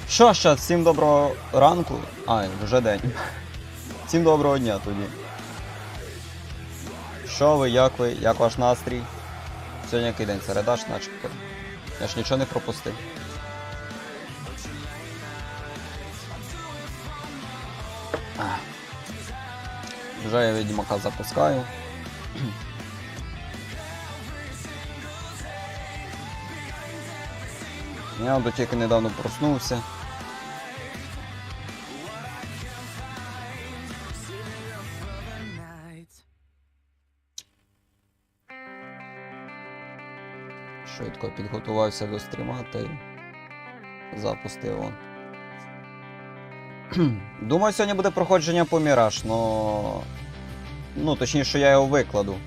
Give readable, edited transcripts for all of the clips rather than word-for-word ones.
Що ж, всім доброго ранку. Ай, вже день. Всім доброго дня тоді. Що ви, як ваш настрій? Сьогодні який день? Середа ж начебто. Я ж нічого не пропустив. Вже я відьмака запускаю. Я до тільки недавно проснувся. Швидко підготувався до стріма та й запустив он. Думаю, сьогодні буде проходження по Міраж, но... Ну, точніше, я його викладу.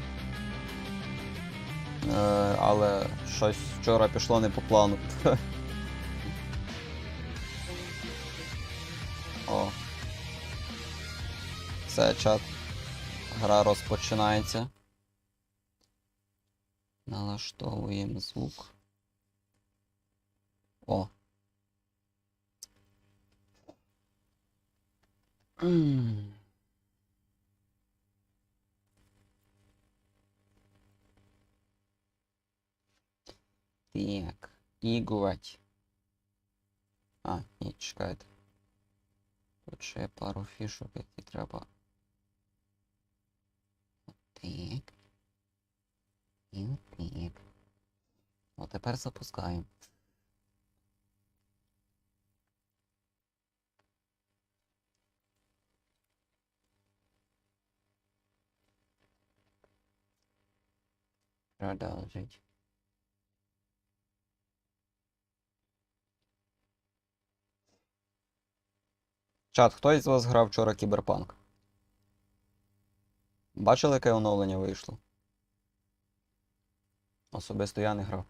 Але щось вчора пішло не по плану. О. Все, чат. Гра розпочинається. Налаштовуємо звук. О. Так, іграть. А, ні, чекайте. Тут ще є пару фішок, які треба. Так. І так. О, тепер запускаємо. Продовжить. Чат, хтось з вас грав вчора Кіберпанк? Бачили, яке оновлення вийшло? Особисто я не грав.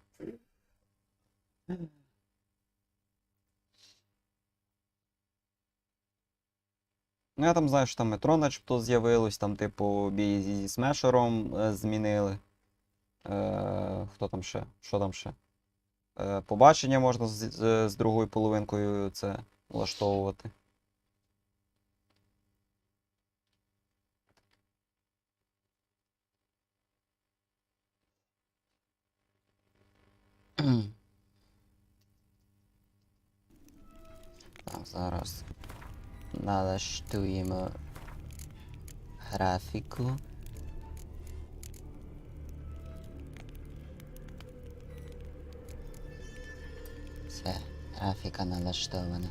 Ну я там знаю, що там метро начебто з'явилось, там типу бій зі смешером змінили. Хто там ще? Що там ще? Побачення можна з другою половинкою це влаштовувати. Так, зараз налаштуємо графіку. Все, графіка налаштована.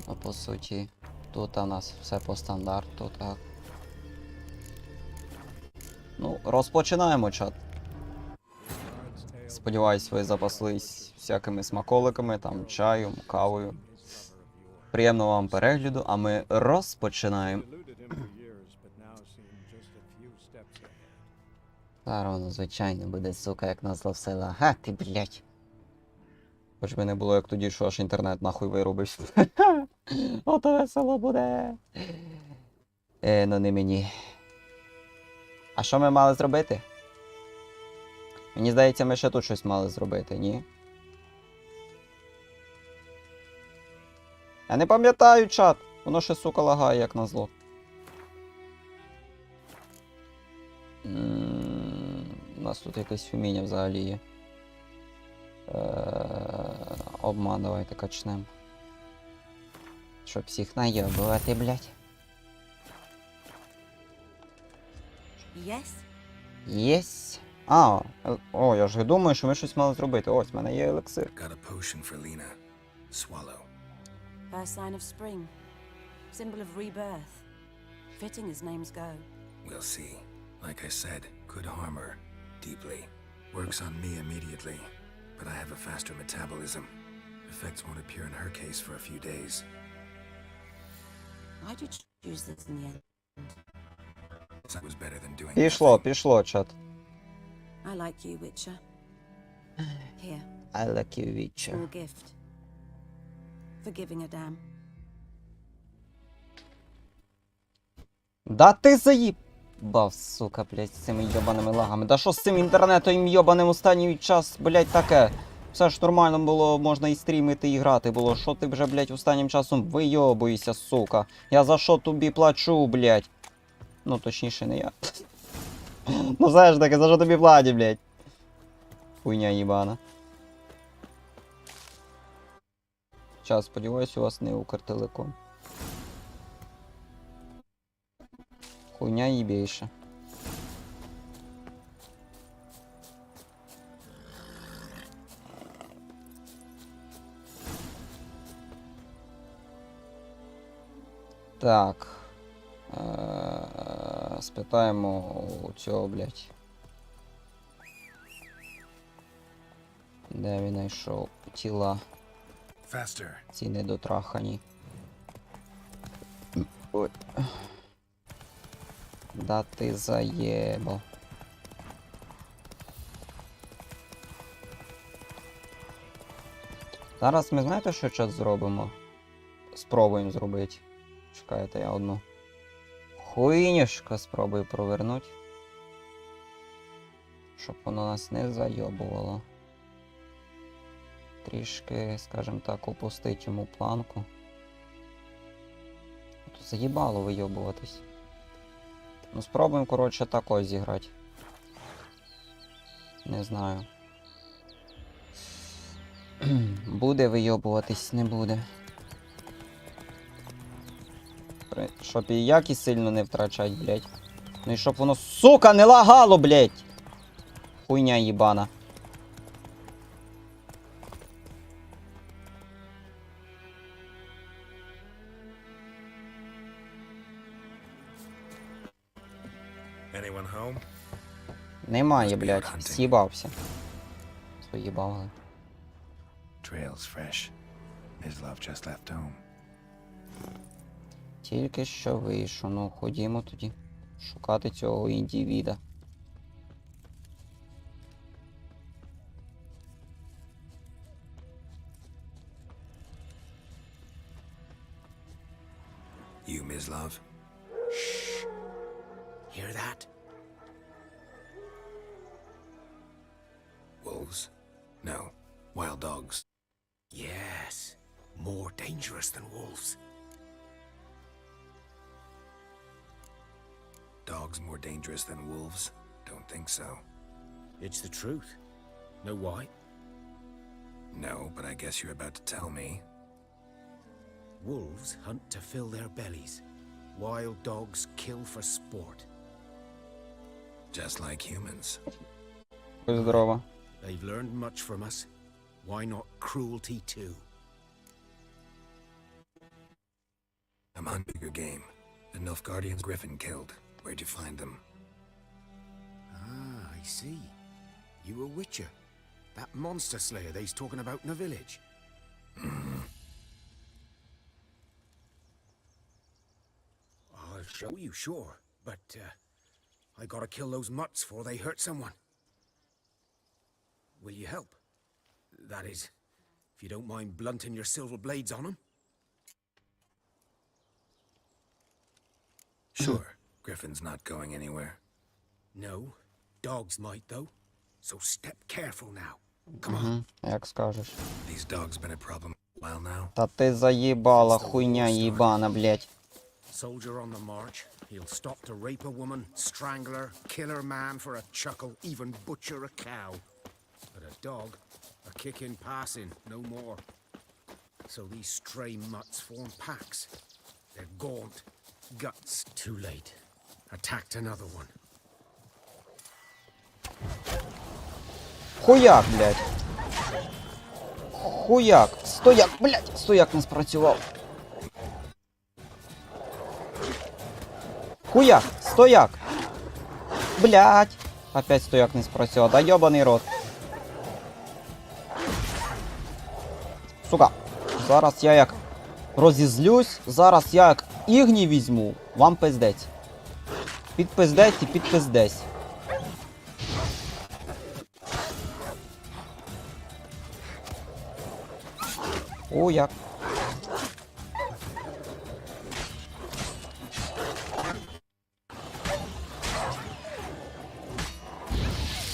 Ну, по суті, тут у нас все по стандарту, так. Ну, розпочинаємо, чат. Сподіваюсь, ви запаслись всякими смаколиками, там, чаєм, кавою. Приємного вам перегляду, а ми розпочинаємо. Зараз воно, звичайно, буде, сука, як назло все лагати, блять. Хоч би не було, як тоді, що аж інтернет нахуй вирубився. Ото весело буде. Ну не мені. А що ми мали зробити? Мені здається, ми ще тут щось мали зробити, ні? Я не пам'ятаю, чат. Воно ще, сука, лагає, як назло. У нас тут якесь вміння взагалі є. Обман, давайте качнем. Щоб всіх найобувати, блядь. Єсть. А, о, я ж думаю, що ми щось мали зробити. Ось, в мене є елексир. First sign of spring. Symbol of rebirth. Fitting as names go. We'll see. Like I said, could harm her. Deeply. Works on me immediately. But I have a faster metabolism. Effects won't appear in her case for a few days. Why'd you choose this in the end? That was better than doing Пішло, чат. I like you, Witcher. Here. I like you, Witcher. Small gift. For giving a damn. Да ти заїбав, сука, блядь, з цими йобаними лагами. Да що з цим інтернетом йобаним останній час, блядь, таке? Все ж нормально було, можна і стрімити, і грати було. Що ти вже, блядь, останнім часом вийобуєшся, сука? Я за що тобі плачу, блядь? Ну, точніше, не я. Ну, все ж таки, за що тобі платять, блядь? Хуйня їбана. Час, сподіваюсь, у вас не Укртелеком. Хуйня їбейша. Так. Спитаємо у цього, блядь. Де він знайшов тіла? Ці недотрахані. Ой. Да ти заєбав. Зараз ми знаєте, що час зробимо? Спробуємо зробити. Чекайте, я одну хуйнюшку спробую провернути. Щоб воно нас не зайобувало. Трішки, скажімо так, опустить йому планку. Тут заїбало вийобуватись. Ну спробуємо, коротше, так ось зіграти. Не знаю. Буде вийобуватись, не буде. Щоб і якість сильно не втрачать, блядь. Ну і щоб воно, сука, не лагало, блядь! Хуйня їбана. Немає, блядь. З'їбався. З'їбали. Тільки що вийшов. Ну, ходімо тоді. Шукати цього індивіда. You, Ms. Love? Shh. Hear that? Wolves? No. Wild dogs. Yes. More dangerous than wolves. Dogs more dangerous than wolves? Don't think so. It's the truth. Know why? No, but I guess you're about to tell me. Wolves hunt to fill their bellies. Wild dogs kill for sport. Just like humans. Здорово. They've learned much from us. Why not cruelty too? I'm on bigger game. The Nilfgaardian's griffin killed. Where'd you find them? Ah, I see. You a witcher. That monster slayer they's talking about in the village. Mm-hmm. I'll show you, sure. But, I gotta kill those mutts before they hurt someone. Will you help? That is, if you don't mind blunting your silver blades on them. Sure. Griffin's not going anywhere. No. Dogs might, though. So step careful now. Come on. Як скажеш. These dogs been a problem a while now. Та ти заїбала, хуйня їбана, блядь. Soldier on the march. He'll stop to rape a woman, strangle her, kill her man for a chuckle, even butcher a cow. But a dog, a kick in passing, no more. So these stray mutts form packs. They're gaunt. Guts. Too late. Attacked another one. Хуяк, блядь. Хуяк. Стояк, блядь. Стояк не спрацював. Хуяк. Стояк. Блядь. Опять стояк не спрацював. Да ёбаний рот. Сука. Зараз я як розізлюсь. Зараз я як ігні візьму. Вам пиздець. Підпиздець і підпиздець. О, як.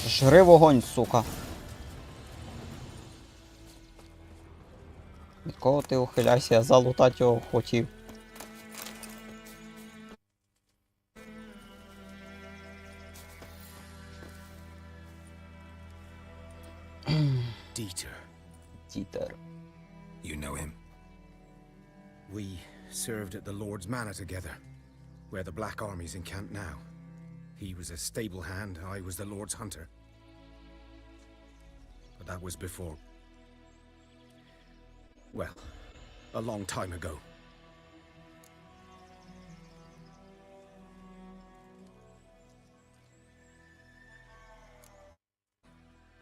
Жри вогонь, сука. кого ти ухиляйся, я залутати його хотів. Dieter. Дітер. You know him? We served at the Lord's Manor together, where the Black Army's encamped now. He was a stable hand, I was the Lord's hunter. But that was before... well, a long time ago.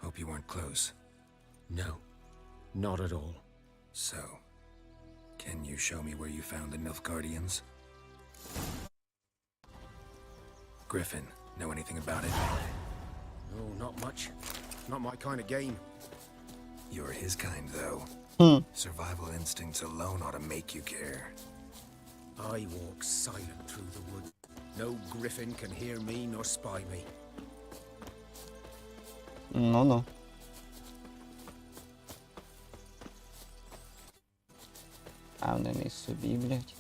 Hope you weren't close. No, not at all. So, can you show me where you found the Nilfgaardians? Griffin, know anything about it? No, not much. Not my kind of game. You're his kind, though. Survival instincts alone ought to make you care. I walk silent through the woods. No griffin can hear me nor spy me. Ну-ну. А вони не собі, блядь.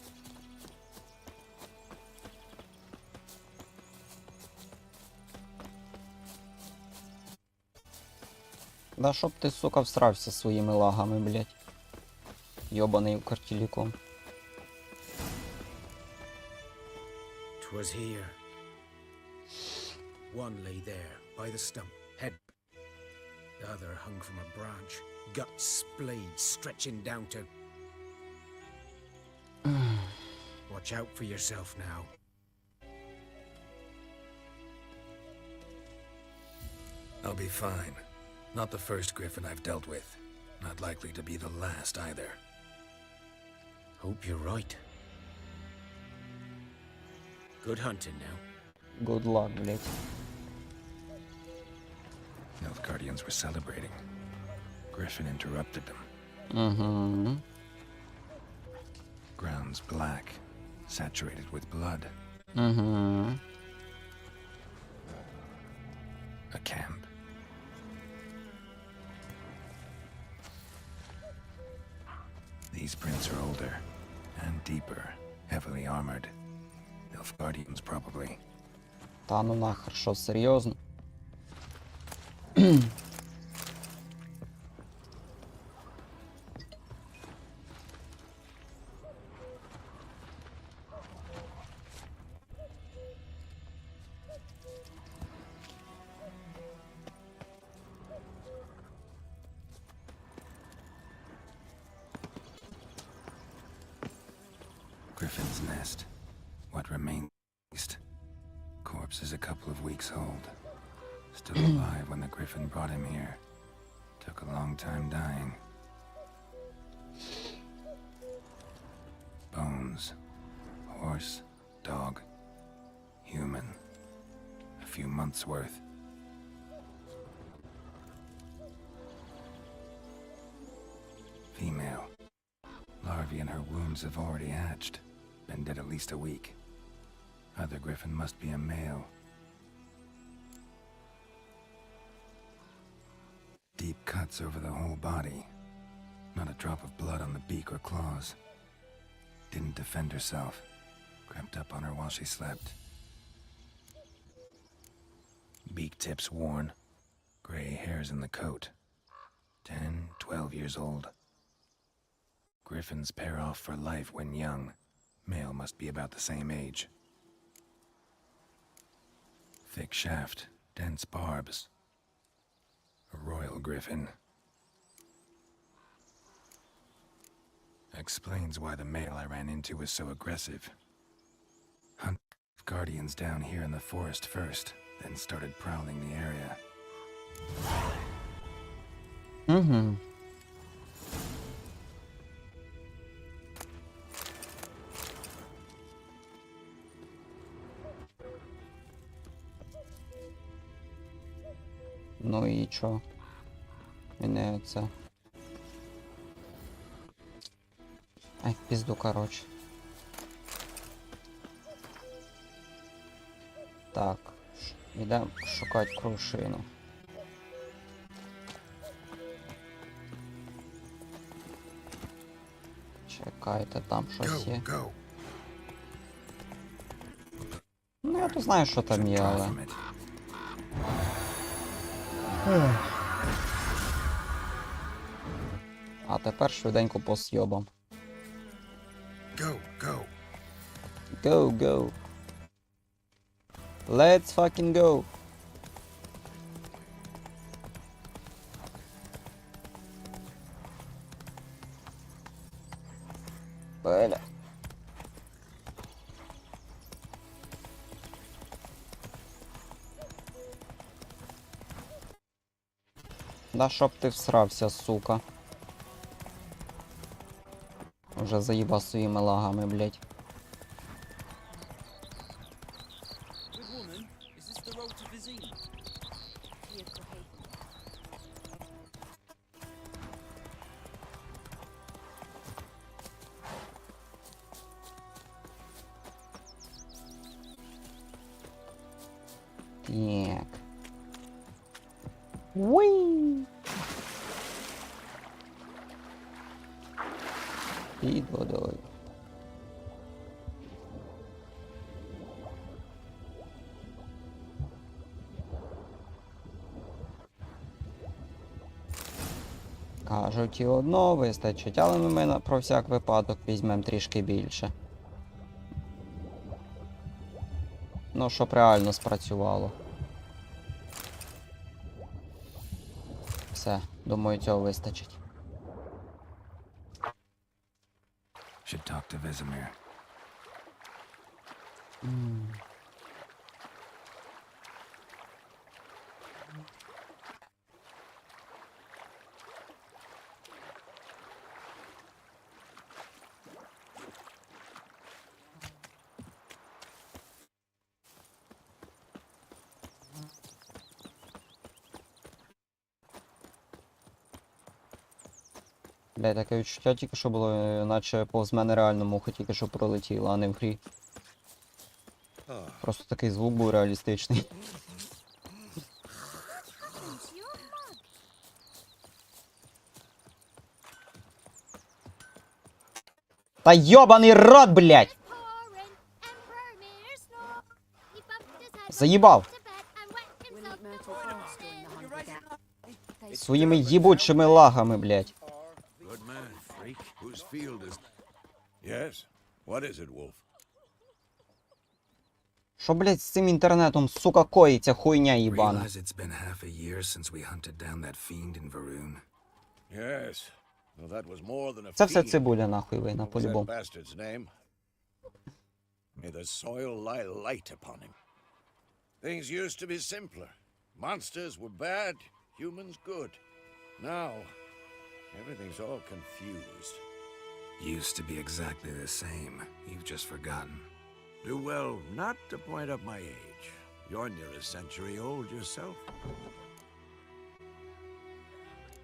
Да щоб ти, сука, всрався своїми лагами, блядь. Йобаний картіліком. 'Twas here. One lay there, by the stump, head. The other hung from a branch, guts splayed, stretching down to... Watch out for yourself now. I'll be fine. Not the first griffin I've dealt with. Not likely to be the last either. Hope you're right. Good hunting now. Good luck, блядь. Nilfgaardians were celebrating. Griffin interrupted them. Угу. Ground's black, saturated with blood. Угу. A camp. These prints are older and deeper, heavily armored. Nilfgaardians, probably. Та ну нахер, що, серйозно? Griffin's nest. What remains? Corpse is a couple of weeks old. Still alive when the griffin brought him here. Took a long time dying. Bones. Horse, dog, human. A few months' worth. Female. Larvae in her wounds have already hatched. Been dead at least a week. Other griffin must be a male. Deep cuts over the whole body. Not a drop of blood on the beak or claws. Didn't defend herself. Crept up on her while she slept. Beak tips worn. Gray hairs in the coat. 10, 12 years old. Griffins pair off for life when young. Male must be about the same age. Thick shaft, dense barbs. A royal griffin. Explains why the male I ran into was so aggressive. Hunt guardians down here in the forest first, then started prowling the area. Угу. Ну і чо? Мене це... Ай, пізду, короче. Так, йдемо шукати крушину. Чекайте, там щось є. Go, go. Ну, я то знаю, що там є, Draw але... from it. А тепер швиденько по сйобам. Go, go. Go, go. Let's fucking go. Бля. Да щоб ти всрався, сука. Уже заїбав своїми лагами, блять. Good woman, is this the road to Vizine? Так. Уи. Під водою. Кажуть, і одного вистачить, але ми про всяк випадок візьмемо трішки більше. Ну, щоб реально спрацювало. Все, думаю, цього вистачить. Should talk to Vesemir. Бля, таке відчуття тільки що було, наче повз мене реально муха тільки що пролетіла, а не в грі. Просто такий звук був реалістичний. Та йобаний рот, блядь! Заїбав! We'll meet Myrtle Frost during the hunt again. They Своїми їбучими лагами, блядь. Good man, freak. Whose field is... Yes? What is it, Wolf? Що, блядь, з цим інтернетом, сука, коїться, хуйня їбана. Realize it's been half a year since we hunted down that fiend in Varun. Yes. Well, that was more than a Це все fiend. цибуля, нахуй, вийна, What was that по-любому. bastard's name? May the soil lie light upon him. Things used to be simpler. Monsters were bad, humans good. Now, everything's all confused. Used to be exactly the same. You've just forgotten. Do well not to point up my age. You're near a century old yourself.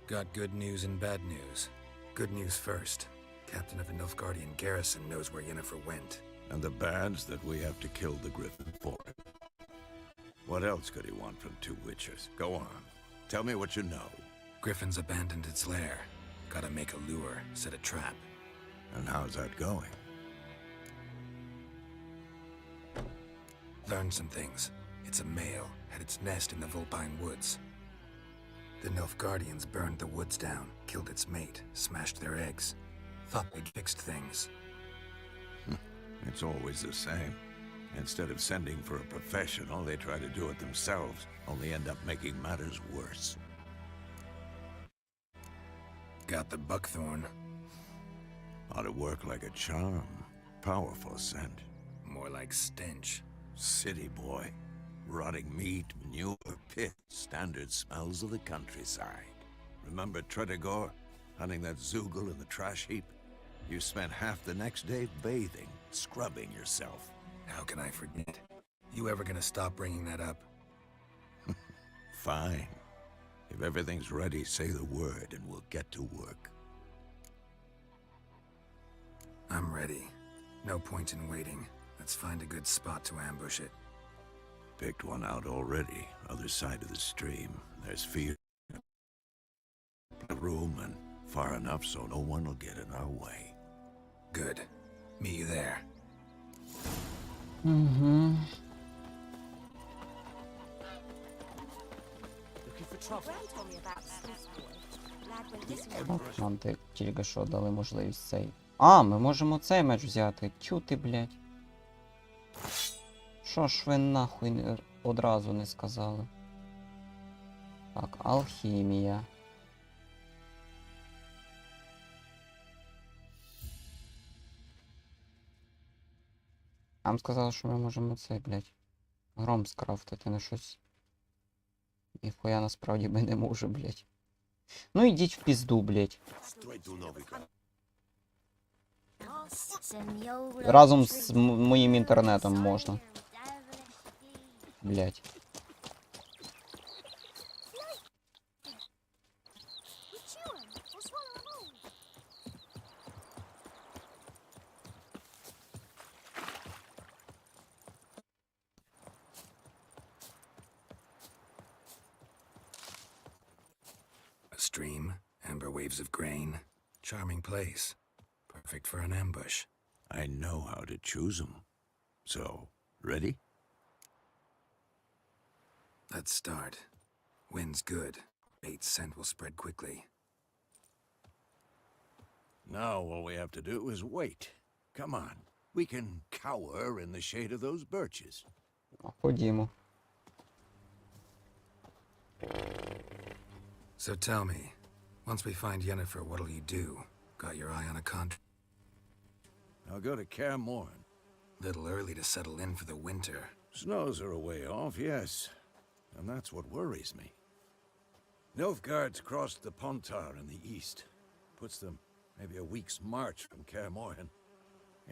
Got good news and bad news. Good news first. Captain of the Nilfgaardian garrison knows where Yennefer went. And the bad's that we have to kill the griffin for him. What else could he want from two witchers? Go on. Tell me what you know. Griffin's abandoned its lair. Gotta make a lure, set a trap. And how's that going? Learned some things. It's a male, had its nest in the Vulpine Woods. The Nilfgaardians burned the woods down, killed its mate, smashed their eggs. Thought they'd fixed things. It's always the same. Instead of sending for a professional, they try to do it themselves, only end up making matters worse. Got the buckthorn. Ought to work like a charm. Powerful scent. More like stench. City boy. Rotting meat, manure, pit. Standard smells of the countryside. Remember Tretogor? Hunting that Zoogle in the trash heap? You spent half the next day bathing, scrubbing yourself. How can I forget? You ever gonna stop bringing that up? Fine. If everything's ready, say the word and we'll get to work. I'm ready. No point in waiting. Let's find a good spot to ambush it. Picked one out already, other side of the stream. There's fear, room, and far enough so no one will get in our way. Good. Meet you there. Угу. Looking for trouble? Granny told me about this boy. Lad went missing. Так, нам тільки що дали можливість цей. А, ми можемо цей меч взяти. Тю ти, блядь. Що ж ви нахуй одразу не сказали? Так, алхімія. Нам сказали, що ми можемо цей, блядь, гром скрафтити на щось. Ніхуя насправді ми не можу, блядь. Ну ідіть в пізду, блядь. Разом з моїм інтернетом можна. Блядь. A stream, amber waves of grain. Charming place. Perfect for an ambush. I know how to choose them. So, ready? Let's start. Wind's good. Bait's scent will spread quickly. Now all we have to do is wait. Come on. We can cower in the shade of those birches. Ходімо. So tell me, once we find Yennefer, what'll you do? Got your eye on a contract? I'll go to Kaer Morhen. Little early to settle in for the winter. Snows are a way off, yes. And that's what worries me. Nilfgaard's crossed the Pontar in the east. Puts them maybe a week's march from Kaer Morhen.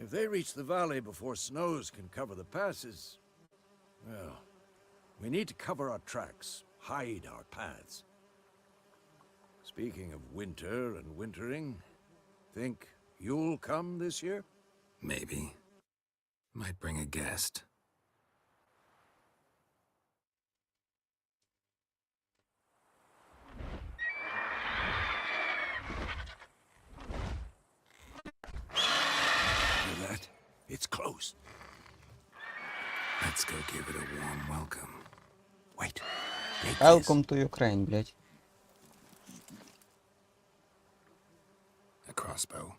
If they reach the valley before snows can cover the passes, well, we need to cover our tracks, hide our paths. Speaking of winter and wintering, think you'll come this year? Maybe. Might bring a guest. Hear that? It's close. Let's go give it a warm welcome. Wait. Take this. Welcome to Ukraine, блядь. A crossbow.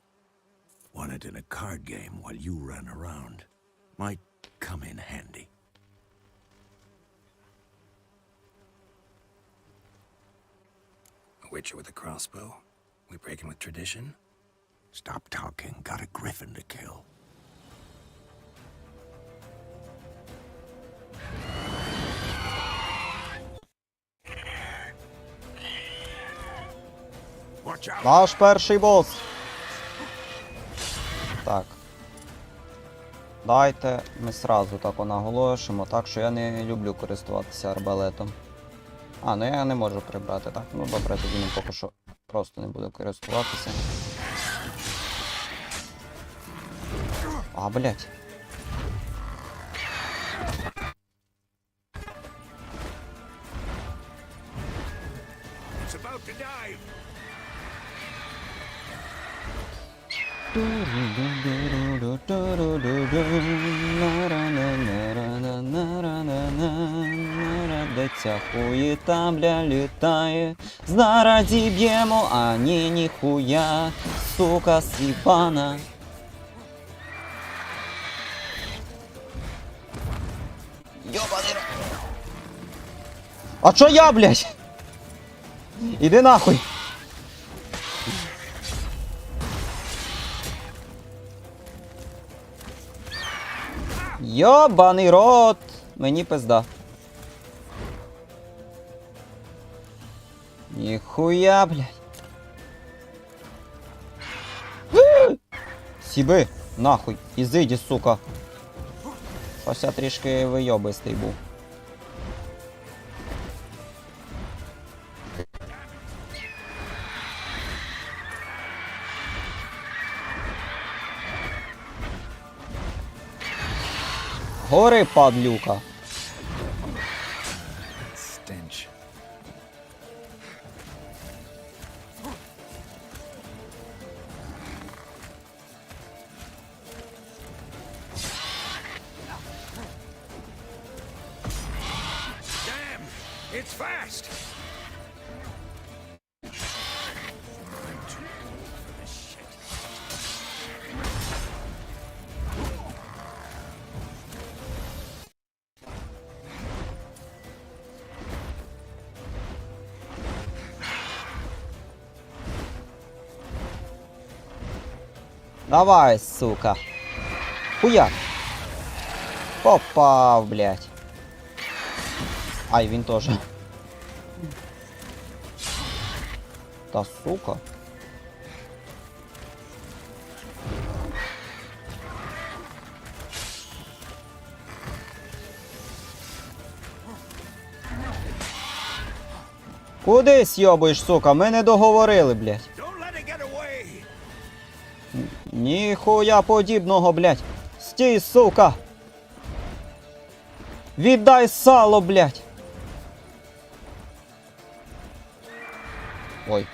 Won it in a card game while you ran around. Might come in handy. A witcher with a crossbow. We breaking with tradition? Stop talking. Got a griffin to kill. Watch out. Наш перший бос. Так. Дайте ми сразу так наголошимо, так що я не люблю користуватися арбалетом. А, ну я не можу прибрати, так? Ну добре, тоді він поки що просто не буду користуватися. А, блядь. It's about to dive. Де ця хуєта, бля, літає. Зараз діб'ємо, а ні, ніхуя, сука сіпана. Йобаний рот. А чо я, блядь? Іди нахуй. Йобаний рот! Мені пизда. Ніхуя, блядь. Сіби, нахуй, ізиді, сука. Ось я трішки вийобистий був. Гори, падлюка. Stench. fast! Давай, сука. Хуя. Попав, блядь. Ай, він теж. Та сука. Куди сьобуєш, сука? Ми не договорили, блядь. Don't let it get away! Ніхуя подібного, блядь. Стій, сука. Віддай сало, блядь. Ой.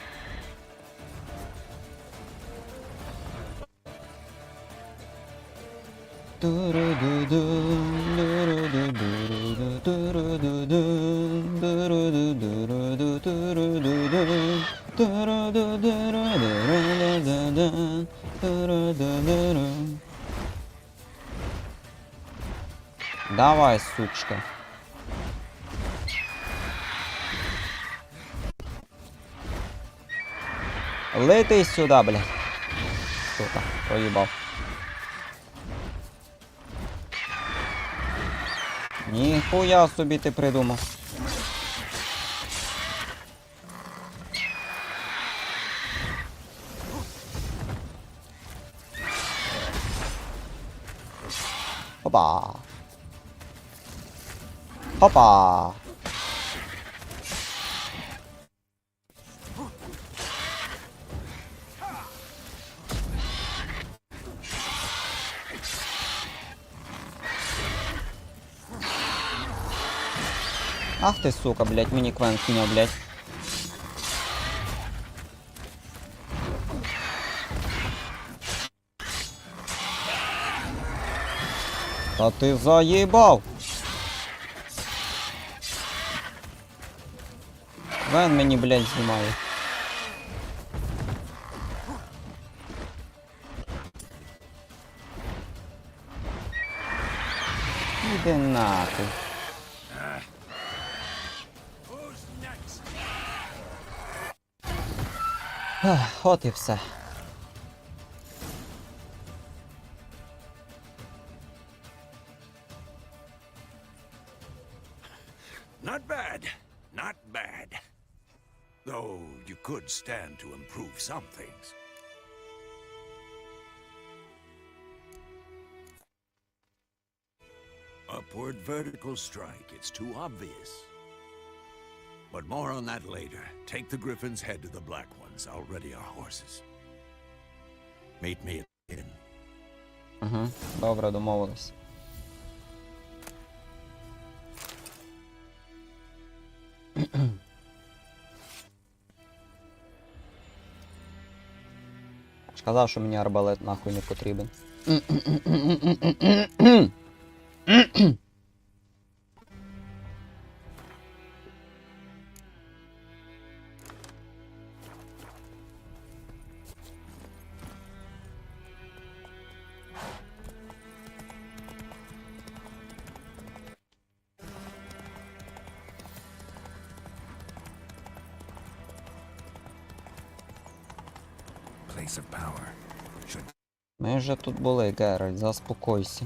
Давай, сучка. Лети сюда, блядь. Сука, проїбав. Ніхуя собі ти придумав. Опа. Опа. Ах ты, сука, блядь, мини-квен кинул, блядь. Та ти заїбав. Вен мені, блядь, знімає. Іди нахуй. От і все. Not bad. Not bad. Though you could stand to improve some things. Upward vertical strike. It's too obvious. But more on that later. Take the Griffin's head to the Black Ones. I'll ready our horses. Meet me at the inn. Угу, добре, домовились. Сказав, що мені арбалет нахуй не потрібен. Place of power. Should Ми вже тут були, Геральт, заспокойся.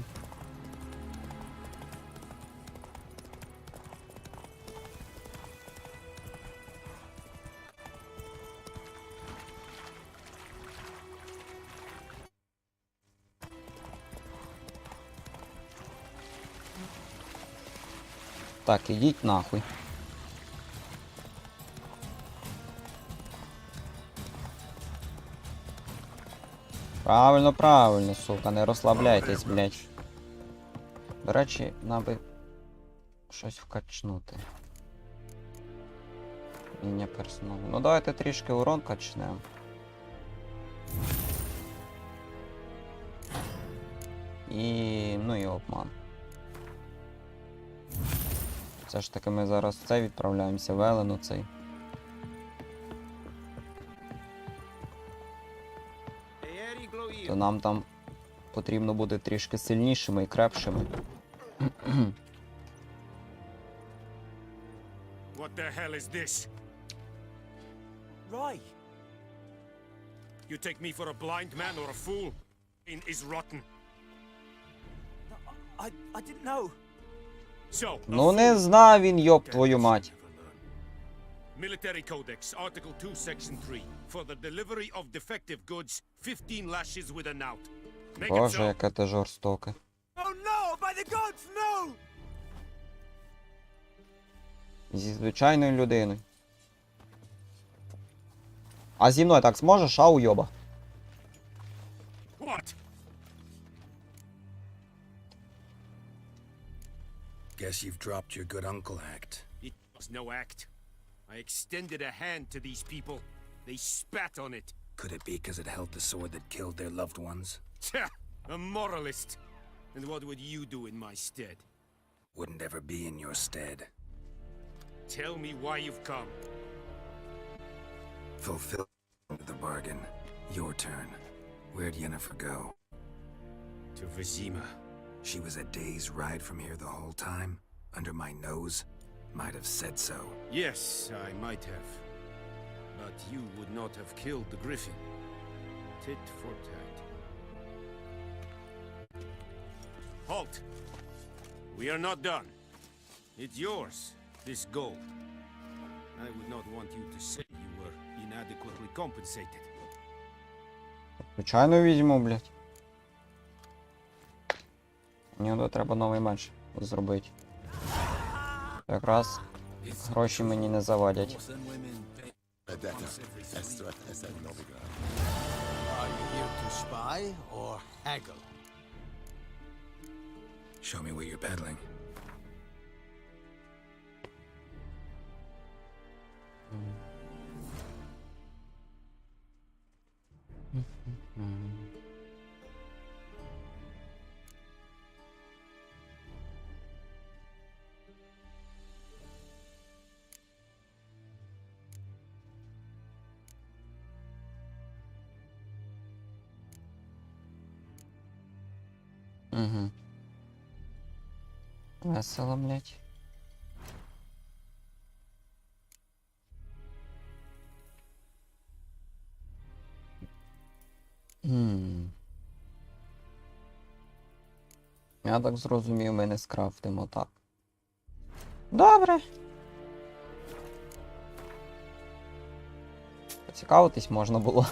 Так, ідіть нахуй. Правильно, правильно, сука, не розслабляйтесь, блядь. До речі, нам би щось вкачнути. Міння персоналу. Ну давайте трішки урон качнемо. І... ну і обман. Все ж таки ми зараз в це відправляємося, Велен оцей. То нам там потрібно бути трішки сильнішими і крепшими. What the hell is this? Right. You take me for a blind man or a fool? Is rotten. I didn't know. So, a Ну не fool. знав він, йоб твою мать. Military Codex, Article 2, Section 3. For the delivery of defective goods, 15 lashes with a knout. Make it Боже, so. яке ти жорстоке. Oh no! By the gods, no! Зі звичайною людиною. А зі мною так зможеш, а уйоба? What? Guess you've dropped your good uncle act. It was no act. I extended a hand to these people. They spat on it. Could it be because it held the sword that killed their loved ones? Tja, a moralist. And what would you do in my stead? Wouldn't ever be in your stead. Tell me why you've come. Fulfill the bargain. Your turn. Where'd Yennefer go? To Vizima. She was a day's ride from here the whole time? Under my nose? Might have said so. Yes, I might have. But you would not have killed the griffin. Tit for tat. Halt! We are not done. It's yours, this gold. I would not want you to say you were inadequately compensated. Звичайно візьму, блядь. Мені треба новий меч зробити. Якраз гроші мені не завадять. Are you here to spy or haggle? Show me what you're peddling. Угу. Весело, блядь. Я так зрозумів, ми не скрафтимо так. Добре. Поцікавитись можна було.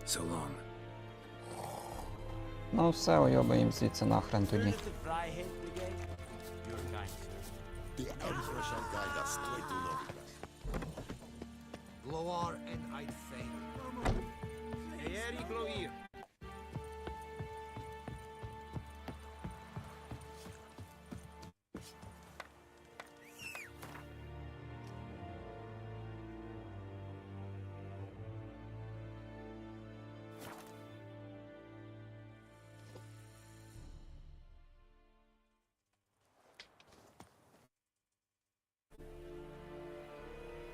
So long. Ну все, уйобаємо звідси нахрен тоді. The Freiheit Brigade? You're kind, sir. The Emperor shall guide us straight to Novigrad. Gloar and I'd fain. Eeri Gloir.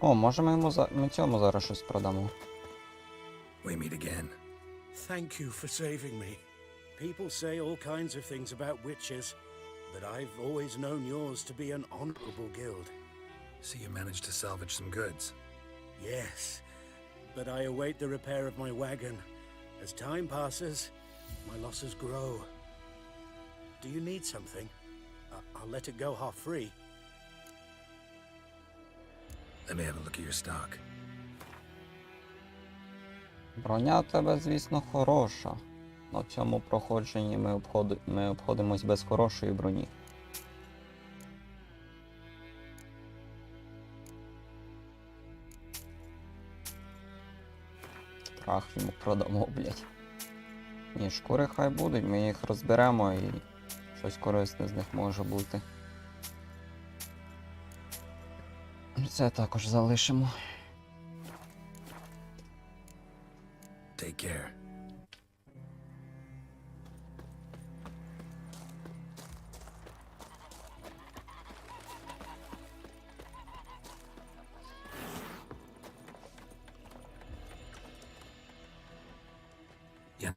О, може ми цьому зараз щось продамо. We meet again. Thank you for saving me. People say all kinds of things about witches, but I've always known yours to be an honorable guild. So you managed to salvage some goods. Yes, but I await the repair of my wagon. As time passes, my losses grow. Do you need something? I'll let it go half-free. Let me have a look at your stock. Броня у тебе, звісно, хороша. На цьому проходженні ми обходимось без хорошої броні. Страх йому продамо, блядь. Ні, шкури хай будуть, ми їх розберемо і щось корисне з них може бути. Це також залишимо. Take care. Yeah.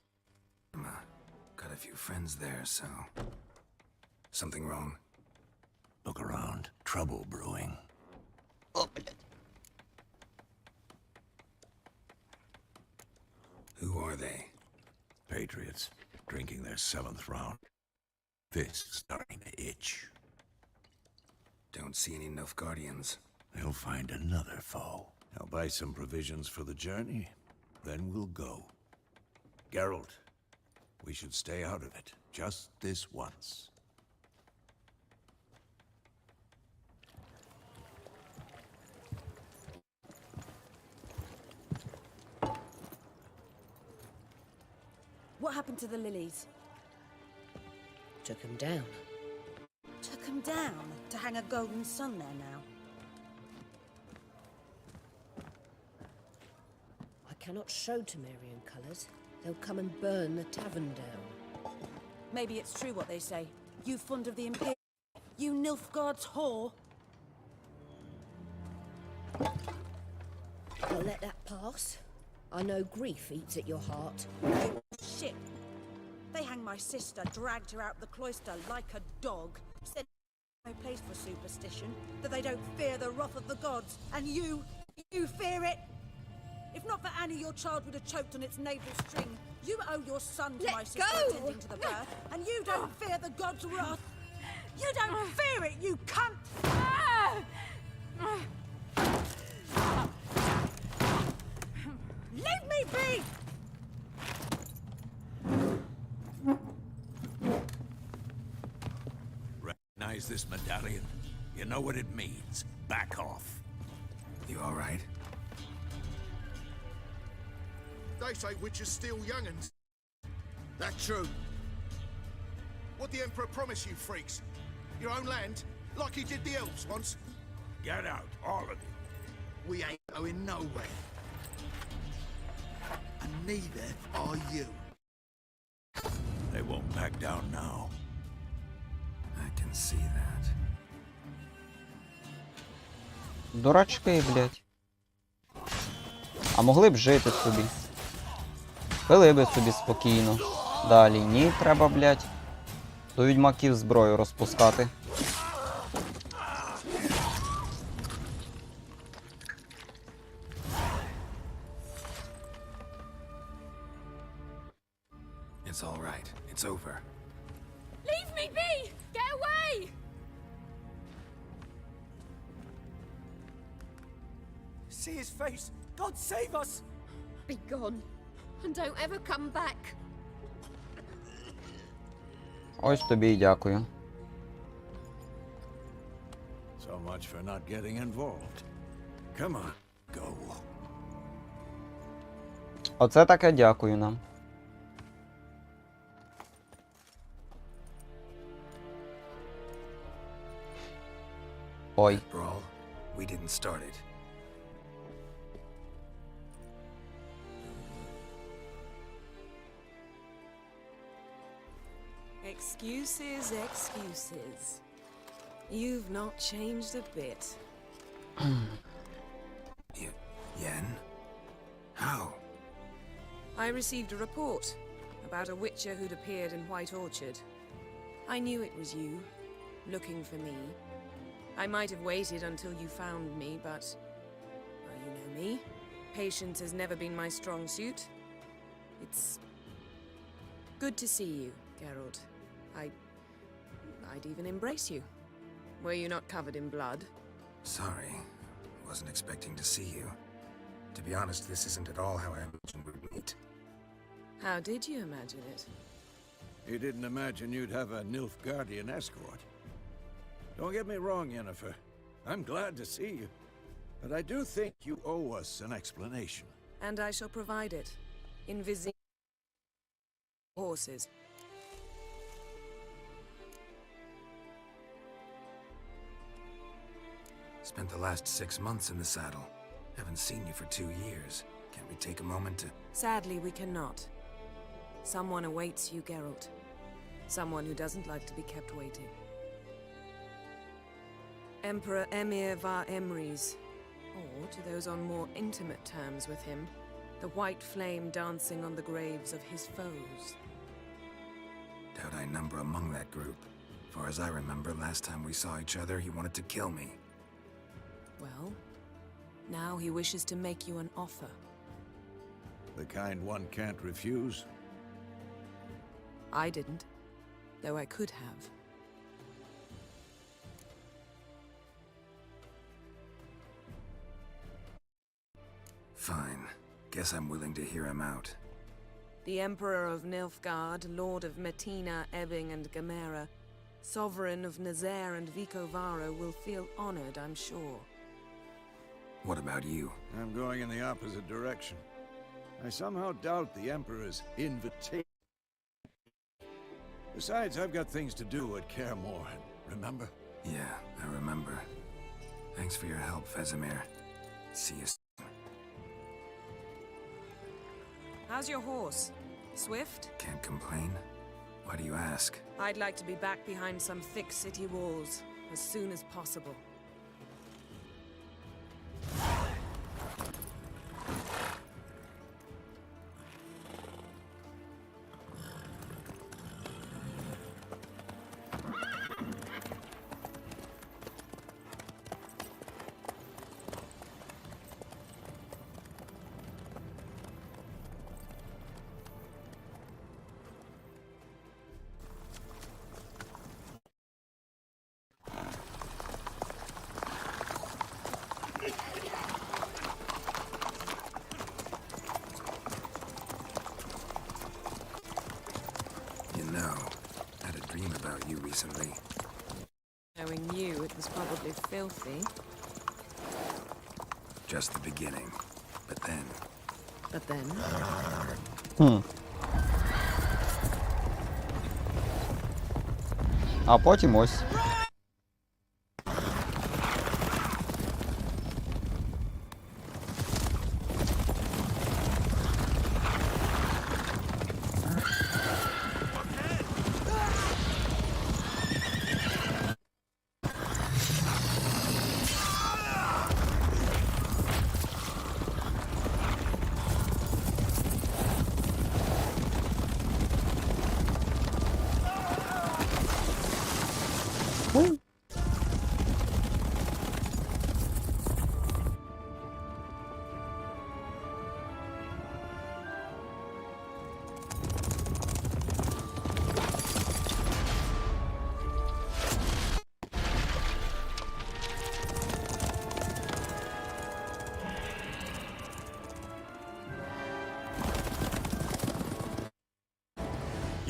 Got a few friends there, so... Something wrong? Look around. Trouble brewing. О, блядь. Who are they? Patriots, drinking their 7th round. Fists starting to itch. Don't see any Nilfgaardians. They'll find another foe. I'll buy some provisions for the journey, then we'll go. Geralt, we should stay out of it, just this once. What happened to the lilies? Took him down. Took them down to hang a golden sun there now. I cannot show Temerian colours. They'll come and burn the tavern down. Maybe it's true what they say. You fond of the Imperial? You Nilfgaard's whore? I'll let that pass. I know grief eats at your heart. Shit. They hanged my sister, dragged her out the cloister like a dog. Said no place for superstition, that they don't fear the wrath of the gods. And you fear it? If not for Annie, your child would have choked on its navel string. You owe your son to Let my sister go! attending to the birth, and you don't fear the gods' wrath. You don't fear it, you cunt! Leave me be! Recognize this medallion? You know what it means. Back off. You all right? They say witches steal young'uns. That true? What the Emperor promise you, freaks? Your own land? Like he did the elves once? Get out, all of you. We ain't going nowhere. And neither are you. They won't back down now. I can see that. Дурачки, блядь. А могли б жити собі. Пили би собі спокійно. Далі ні, треба, блядь, до відьмаків зброю розпускати. It's all right. It's over. Leave me be! Get away! See his face! God save us! Be gone, and don't ever come back. Ось тобі й дякую. So much for not getting involved. Come on, go. Оце таке дякую нам. Ой. Brawl, we didn't start it. Excuses, excuses. You've not changed a bit. Yen? How? I received a report about a witcher who'd appeared in White Orchard. I knew it was you, looking for me. I might have waited until you found me, but... well, you know me. Patience has never been my strong suit. It's... good to see you, Geralt. I'd even embrace you. Were you not covered in blood? Sorry. Wasn't expecting to see you. To be honest, this isn't at all how I imagined we'd meet. How did you imagine it? You didn't imagine you'd have a Nilfgaardian escort. Don't get me wrong, Yennefer. I'm glad to see you. But I do think you owe us an explanation. And I shall provide it. In visiting horses. Spent the last 6 months in the saddle. Haven't seen you for 2 years. Can't we take a moment to... Sadly, we cannot. Someone awaits you, Geralt. Someone who doesn't like to be kept waiting. Emperor Emir var Emrys, or to those on more intimate terms with him, the white flame dancing on the graves of his foes. Doubt I number among that group. Far as I remember, last time we saw each other, he wanted to kill me. Well, now he wishes to make you an offer. The kind one can't refuse. I didn't, though I could have. Fine. Guess I'm willing to hear him out. The Emperor of Nilfgaard, Lord of Metina, Ebbing and Gamera, Sovereign of Nazaire and Vicovaro will feel honored, I'm sure. What about you? I'm going in the opposite direction. I somehow doubt the Emperor's invitation. Besides, I've got things to do at Kaer Morhen, remember? Yeah, I remember. Thanks for your help, Vesemir. See you soon. How's your horse? Swift? Can't complain. Why do you ask? I'd like to be back behind some thick city walls as soon as possible. You know, I had a dream about you recently. Knowing you, it was probably filthy. Just the beginning. But then... But then... А потім ось.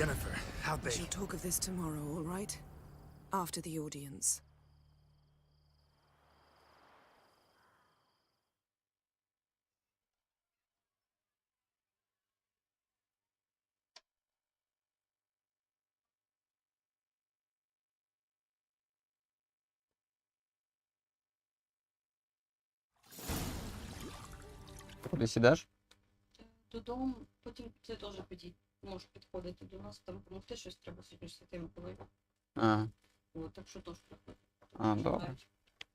Yennefer, how'd We they... shall talk of this tomorrow, all right? After the audience. Куди сідеш? Додому, потім ти теж можеш підходити до нас, там допомогти щось треба сьогодні з Святим Миколаєм. А, От, так що теж приходь. добре.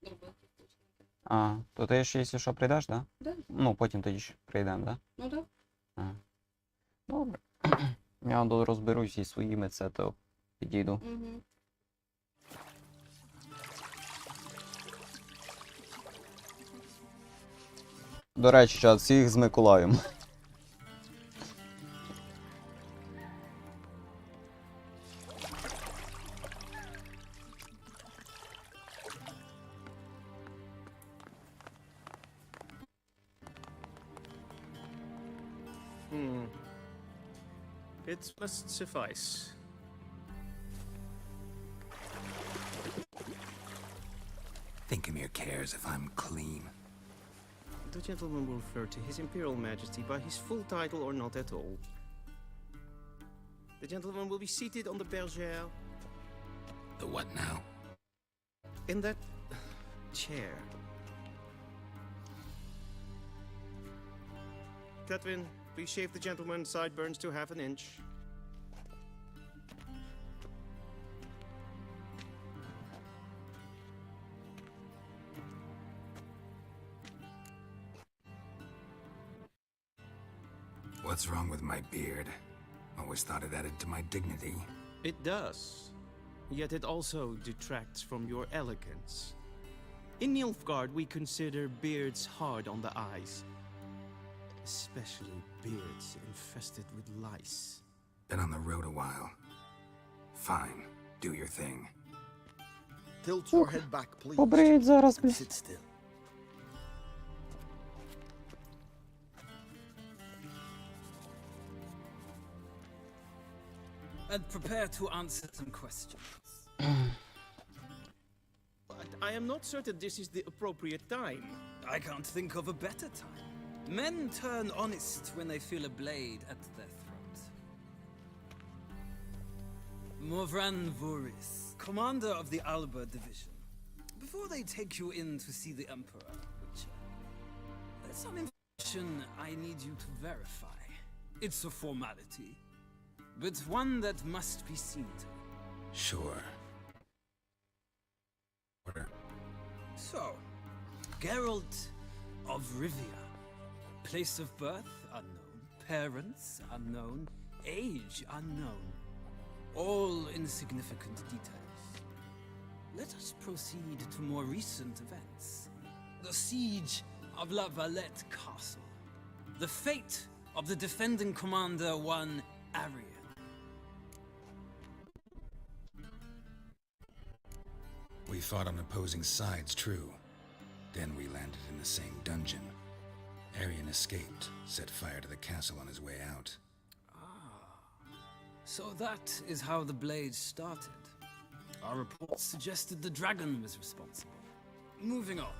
Зробити. А, то ти ж, якщо що, прийдеш, да? Да. Ну, потім тоді ж прийдемо, да? Ну так. А. Добре. Я розберусь зі своїми, це то підійду. Угу. До речі, чат, всіх з Миколаєм. It must suffice. Thinkamir cares if I'm clean. The gentleman will refer to His Imperial Majesty by his full title or not at all. The gentleman will be seated on the bergère. The what now? In that chair. Catwin, please shave the gentleman's sideburns to half an inch. What's wrong with my beard? Always thought it added to my dignity. It does. Yet it also detracts from your elegance. In Nilfgaard, we consider beards hard on the eyes. Especially beards infested with lice. Been on the road a while. Fine, do your thing. Tilt your head back, please. Побриють зараз, And блядь. sit still. And prepare to answer some questions. But I am not certain this is the appropriate time. I can't think of a better time. Men turn honest when they feel a blade at their throat. Morvran Voris, commander of the Alba division. Before they take you in to see the Emperor, there's some information I need you to verify. It's a formality, but one that must be seen to. Sure. So, Geralt of Rivia. Place of birth unknown. Parents unknown. Age unknown. All insignificant details. Let us proceed to more recent events. The siege of La Valette Castle. The fate of the defending commander, one Arian. We fought on opposing sides, true. Then we landed in the same dungeon. Arian escaped, set fire to the castle on his way out. So that is how the blade started. Our reports suggested the dragon was responsible. Moving on.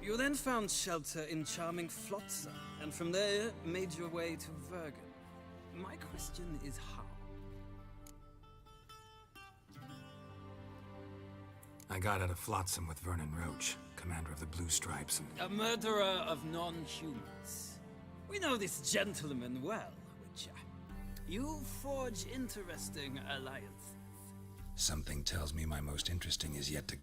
You then found shelter in charming Flotsam, and from there made your way to Vergen. My question is how? I got out of Flotsam with Vernon Roach, commander of the Blue Stripes, and A murderer of non-humans. We know this gentleman well, Witcher. You forge interesting alliances. something tells me my most interesting is yet to...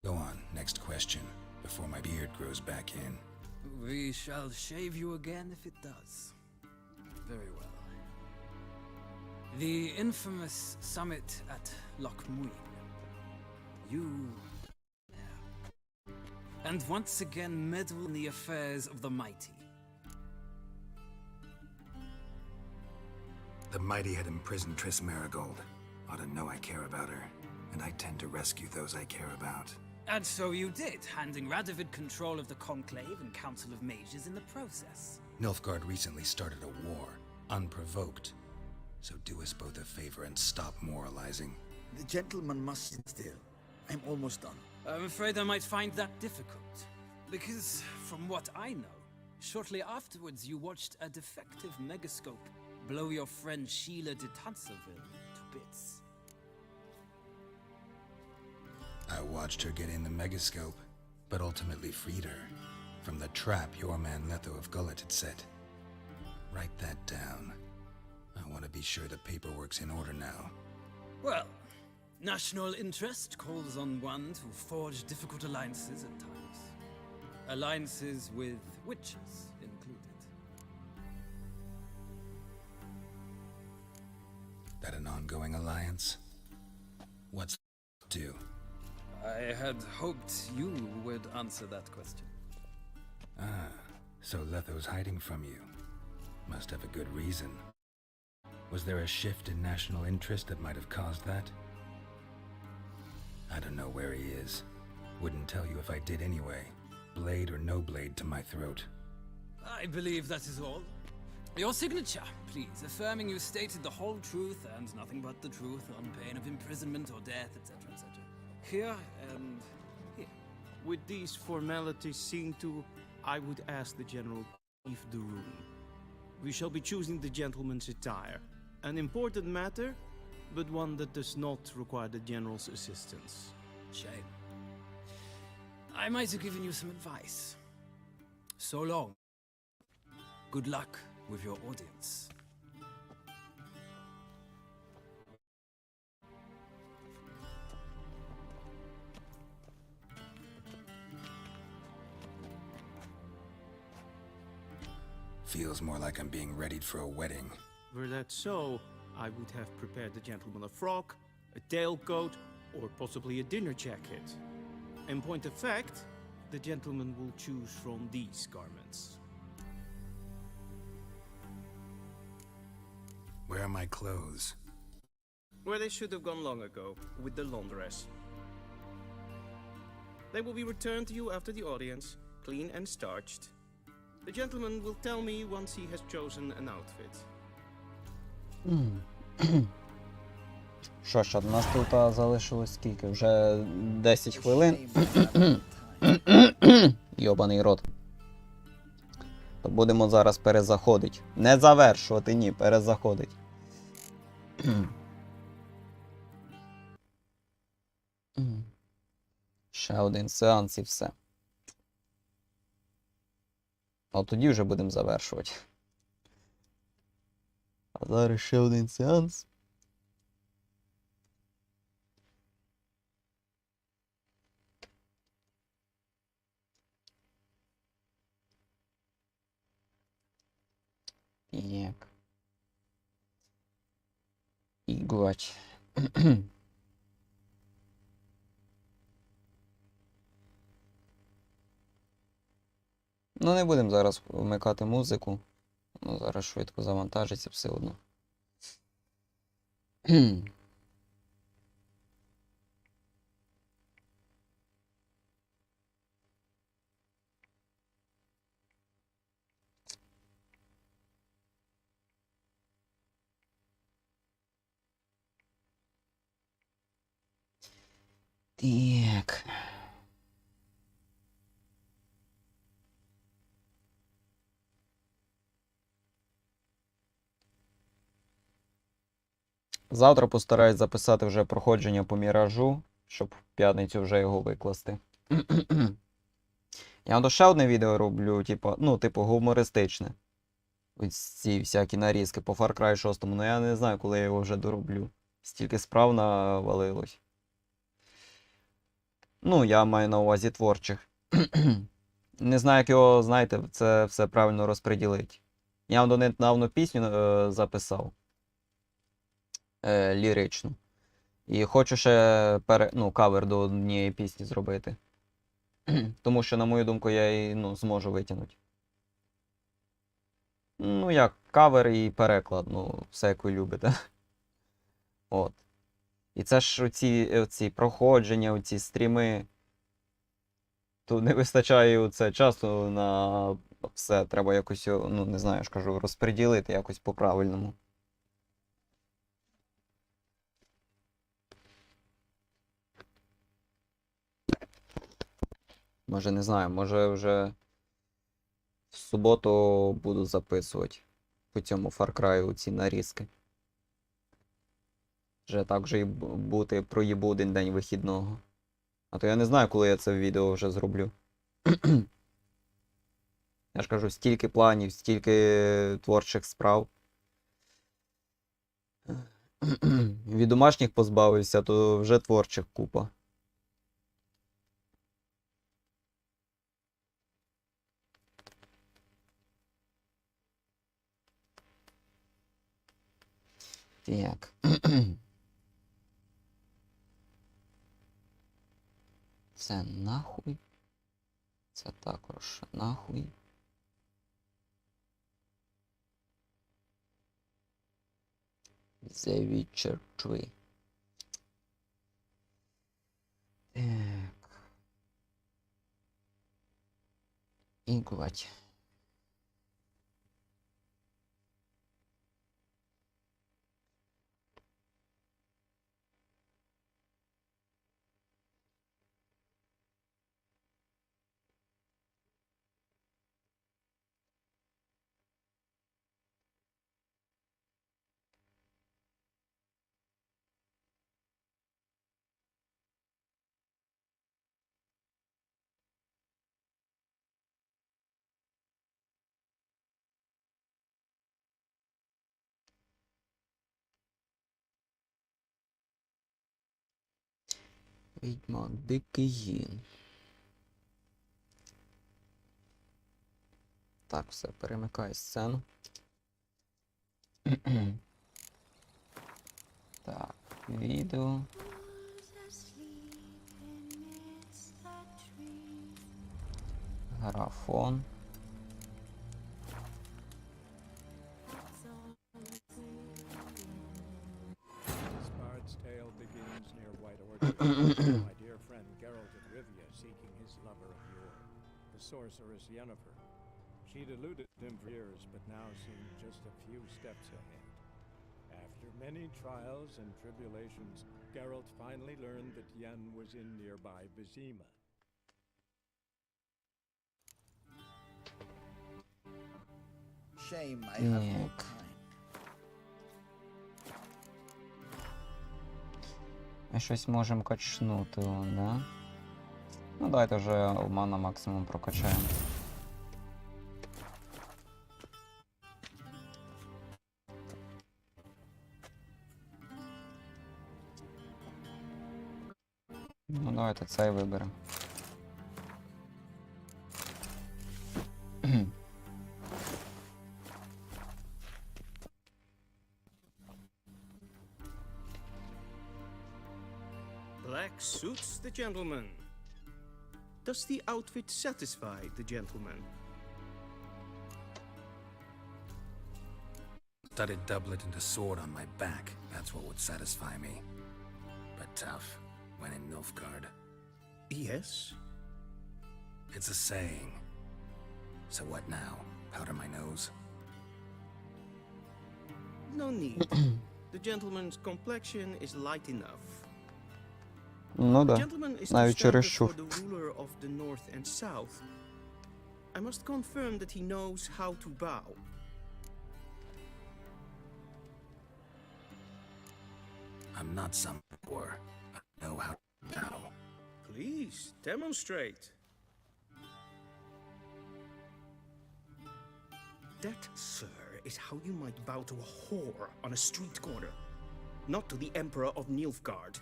Go on, next question, before my beard grows back in. We shall shave you again if it does. Very well. The infamous summit at Loch Muin. You... and once again meddle in the affairs of the mighty. The mighty had imprisoned Triss Marigold. Ought to know I care about her, and I tend to rescue those I care about. And so you did, handing Radovid control of the Conclave and Council of Mages in the process. Nilfgaard recently started a war, unprovoked. So do us both a favor and stop moralizing. The gentleman must sit still. I'm almost done. I'm afraid I might find that difficult. Because, from what I know, shortly afterwards you watched a defective megascope blow your friend Sheila de Tanserville to bits. I watched her get in the megascope, but ultimately freed her from the trap your man Letho of Gullet had set. Write that down. I want to be sure the paperwork's in order now. Well, national interest calls on one to forge difficult alliances at times. Alliances with witches included. That an ongoing alliance? What's do? I had hoped you would answer that question. Ah, so Letho's hiding from you. Must have a good reason. Was there a shift in national interest that might have caused that? I don't know where he is. Wouldn't tell you if I did anyway. Blade or no blade to my throat. I believe that is all. Your signature, please, affirming you stated the whole truth and nothing but the truth on pain of imprisonment or death, etc., etc. Here and here. With these formalities seen to, I would ask the General to leave the room. We shall be choosing the gentleman's attire. An important matter, but one that does not require the General's assistance. Shame. I might have given you some advice. So long, Good luck with your audience. Feels more like I'm being readied for a wedding. Were that so, I would have prepared the gentleman a frock, a tailcoat, or possibly a dinner jacket. In point of fact, the gentleman will choose from these garments. Where are my clothes? Where they should have gone long ago, with the laundress. They will be returned to you after the audience, clean and starched. The gentleman will tell me once he has chosen an outfit. Що ж, у нас тут залишилось скільки? Вже 10 хвилин. Йобаний рот. То будемо зараз перезаходити. Не завершувати, ні, перезаходити. Ще один сеанс і все. А тоді вже будемо завершувати. А зараз ще один сеанс. Так. Іграть. Ну, не будемо зараз вмикати музику. Ну, зараз швидко завантажиться все одно. Так. Завтра постараюсь записати вже проходження по міражу, щоб в п'ятницю вже його викласти. Я до ще одне відео роблю, типу гумористичне. Ось ці всякі нарізки по Far Cry 6, але я не знаю, коли я його вже дороблю. Стільки справ навалилось. Ну, я маю на увазі творчих. Не знаю, як його, знаєте, це все правильно розподілити. Я недавно пісню записав. Ліричну. І хочу ще кавер до однієї пісні зробити. Тому що, на мою думку, я її зможу витягнути. Ну, як кавер і переклад, все як ви любите. От. І це ж оці проходження, оці стріми. Тут не вистачає часу на все. Треба якось, не знаю, я ж кажу, розподілити якось по-правильному. Може, не знаю, може вже в суботу буду записувати по цьому Far Cry ці нарізки. Вже так вже і бути проїбу один день вихідного. А то я не знаю, коли я це відео вже зроблю. Я ж кажу, стільки планів, стільки творчих справ. Від домашніх позбавився, то вже творчих купа. Так. Це нахуй. Це також нахуй. The Witcher 3. Так. Іграть. Відьма, дикий гін. Так, все, перемикаю сцену. Так, відео. Графон. Bard's tale begins near White Orchard. My dear friend Geralt of Rivia seeking his lover of yore, the sorceress Yennefer. She'd eluded him for years, but now seemed just a few steps ahead. After many trials and tribulations, Geralt finally learned that Yen was in nearby Vizima. Shame I have no Так. time. Ми щось можемо качнути, да? Ну, давайте вже обман на максимум прокачаємо. Ну, давайте цей виберемо. Black suits the gentleman. Does the outfit satisfy the gentleman? Studded doublet and a sword on my back, that's what would satisfy me. But tough, when in Nilfgaard. Yes. It's a saying. So what now? Powder my nose? No need. The gentleman's complexion is light enough. Ну The да, gentleman is too навіть standard чересчур. for the ruler of the north and south. I must confirm that he knows how to bow. I'm not some poor. I know how to bow. Please, demonstrate. That, sir, is how you might bow to a whore on a street corner, not to the Emperor of Nilfgaard.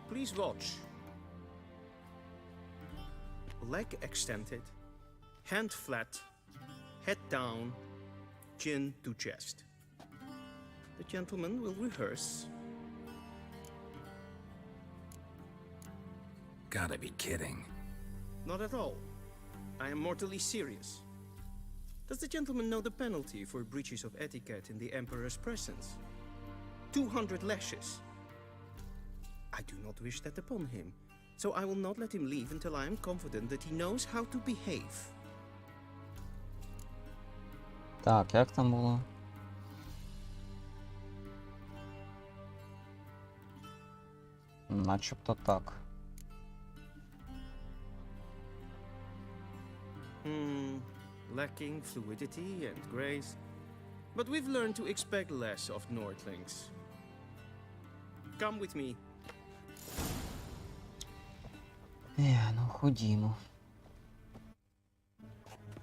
Please watch. Leg extended, hand flat, head down, chin to chest. The gentleman will rehearse. Gotta be kidding. Not at all. I am mortally serious. Does the gentleman know the penalty for breaches of etiquette in the Emperor's presence? 200 lashes. I do not wish that upon him, so I will not let him leave until I am confident that he knows how to behave. Так, як там було? Начебто так. Lacking fluidity and grace, but we've learned to expect less of Nordlings. Come with me. Ну, ходімо.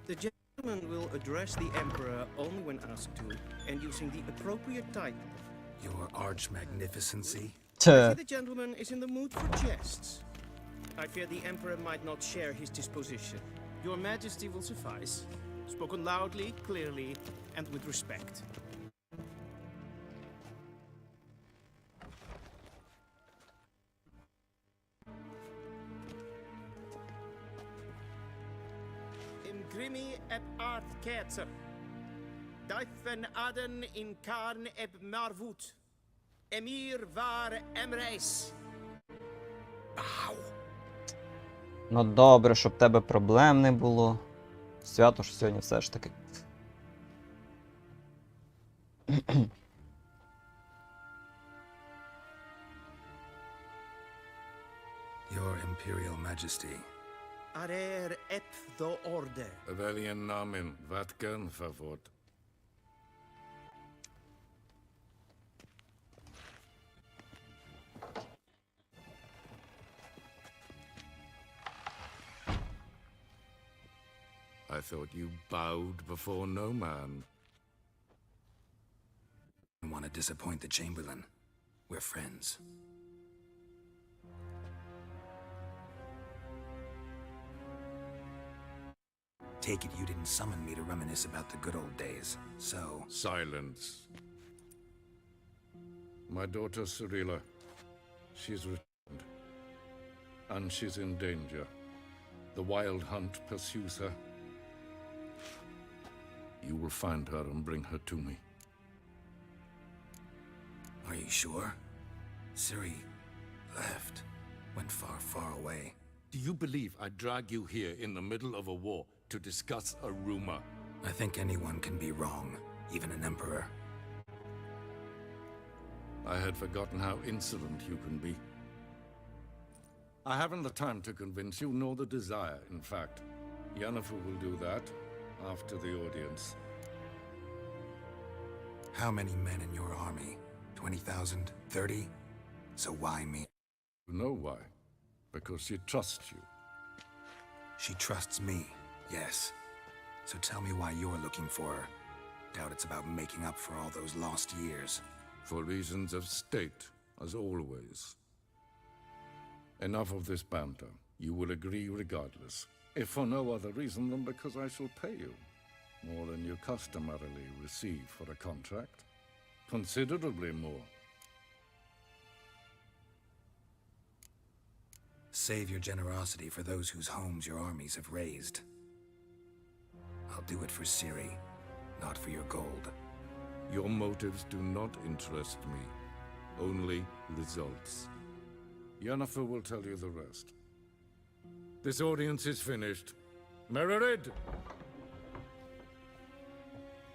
The gentleman will address the Emperor only when asked to, and using the appropriate title. Your arch magnificency? I see the gentleman is in the mood for jests. I fear the Emperor might not share his disposition. Your Majesty will suffice. Spoken loudly, clearly, and with respect. Imgrimi eb art ketzer. Duifen aden in karn eb marvoet. Emir var emreis. Ow. Ну добре, щоб тебе проблем не було. Свято ж сьогодні все ж таки. Your Imperial Majesty. Arer ep do orde. Veljen namen, vatkan favot. I thought you bowed before no man. I don't want to disappoint the Chamberlain. We're friends. take it you didn't summon me to reminisce about the good old days, so... Silence. My daughter Cirilla, she's returned. And she's in danger. The Wild Hunt pursues her. You will find her and bring her to me. Are you sure? Ciri left. Went far, far away. Do you believe I drag you here in the middle of a war to discuss a rumor? I think anyone can be wrong, even an emperor. I had forgotten how insolent you can be. I haven't the time to convince you, nor the desire, in fact. Yennefer will do that after the audience. How many men in your army? 20,000? 30? So why me? You know why? Because she trusts you. She trusts me, yes. So tell me why you're looking for her. Doubt it's about making up for all those lost years. For reasons of state, as always. Enough of this banter. You will agree regardless. If for no other reason than because I shall pay you. More than you customarily receive for a contract. Considerably more. Save your generosity for those whose homes your armies have razed. I'll do it for Ciri, not for your gold. Your motives do not interest me. Only results. Yennefer will tell you the rest. This audience is finished. Mererid!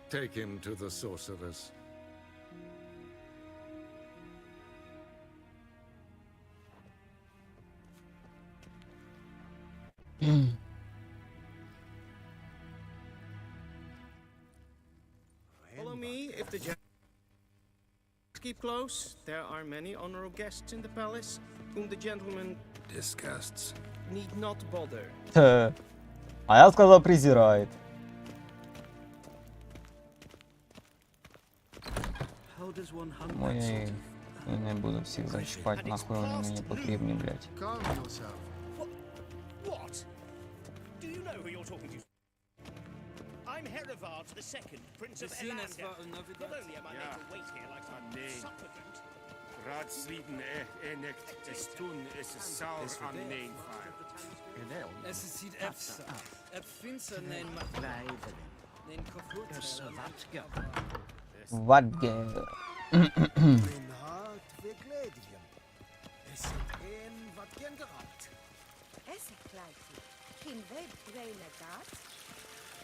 Take him to the sorceress. Follow me if the keep close. There are many honorable guests in the palace whom the gentleman Disgusts. need not bother. А я сказал презирает. How does one hunt that Моє sort і не буду всіх зачіпати, нахуй вони мені потрібні, блядь. Calm yourself. What? Do you know who you're talking to? I'm Herivard II, Prince of Elander. Not only am I made to wait here like some supplicant. Raadsliden enigt is toen is een saur aan neenvaart. Es sieht efter. Finster nein blijven? nein kaputt. Wat ge... Mijn hart verkledigen. Is het een wat genderad? Esse kleidje. Geen weet brele gaat.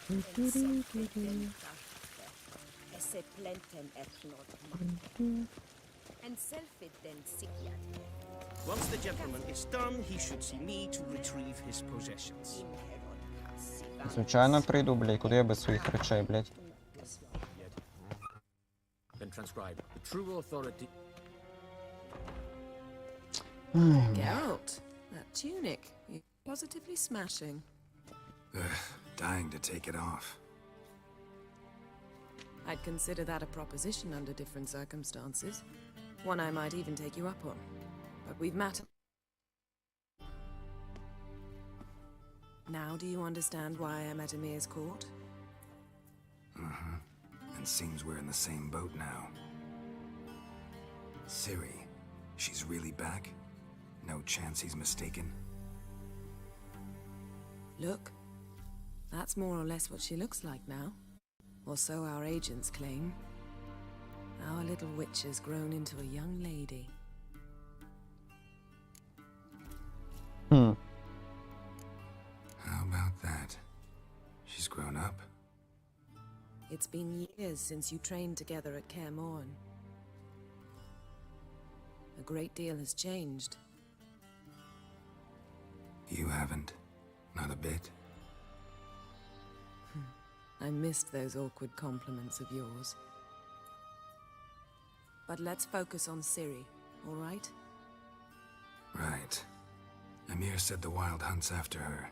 En selfie den krachte. Esse plenten etnod man. En selfie den sikjat. Once the gentleman is done, he should see me to retrieve his possessions. Звичайно прийду, блядь, куди я без своїх речей, блядь. Then transcribe. The true authority. Geralt, that tunic, you're positively smashing. Dying to take it off. I'd consider that a proposition under different circumstances. One I might even take you up on. But we've met. Now do you understand why I'm at Emir's court? And seems we're in the same boat now. Ciri, she's really back? No chance he's mistaken? Look, that's more or less what she looks like now. Or so our agents claim. Our little witch has grown into a young lady. How about that? She's grown up? It's been years since you trained together at Kaer Morhen. A great deal has changed. You haven't? Not a bit? I missed those awkward compliments of yours. But let's focus on Ciri, all right? Right. Emir said the Wild Hunt's after her.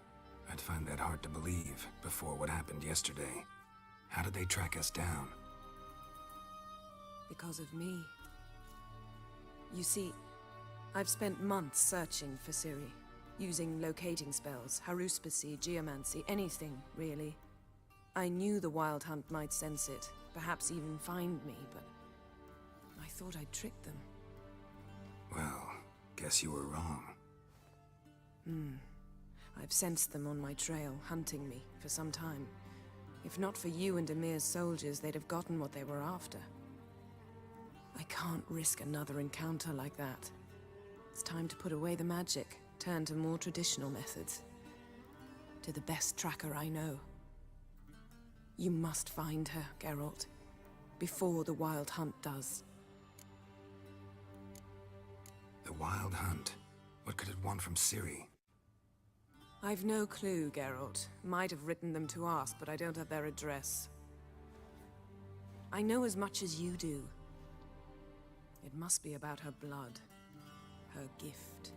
I'd find that hard to believe before what happened yesterday. How did they track us down? Because of me. You see, I've spent months searching for Ciri, using locating spells, haruspicy, geomancy, anything, really. I knew the Wild Hunt might sense it, perhaps even find me, but I thought I'd tricked them. Well, guess you were wrong. I've sensed them on my trail, hunting me, for some time. If not for you and Emir's soldiers, they'd have gotten what they were after. I can't risk another encounter like that. It's time to put away the magic, turn to more traditional methods. To the best tracker I know. You must find her, Geralt, before the Wild Hunt does. The Wild Hunt? What could it want from Ciri? I've no clue, Geralt. Might have written them to ask, but I don't have their address. I know as much as you do. It must be about her blood. Her gift.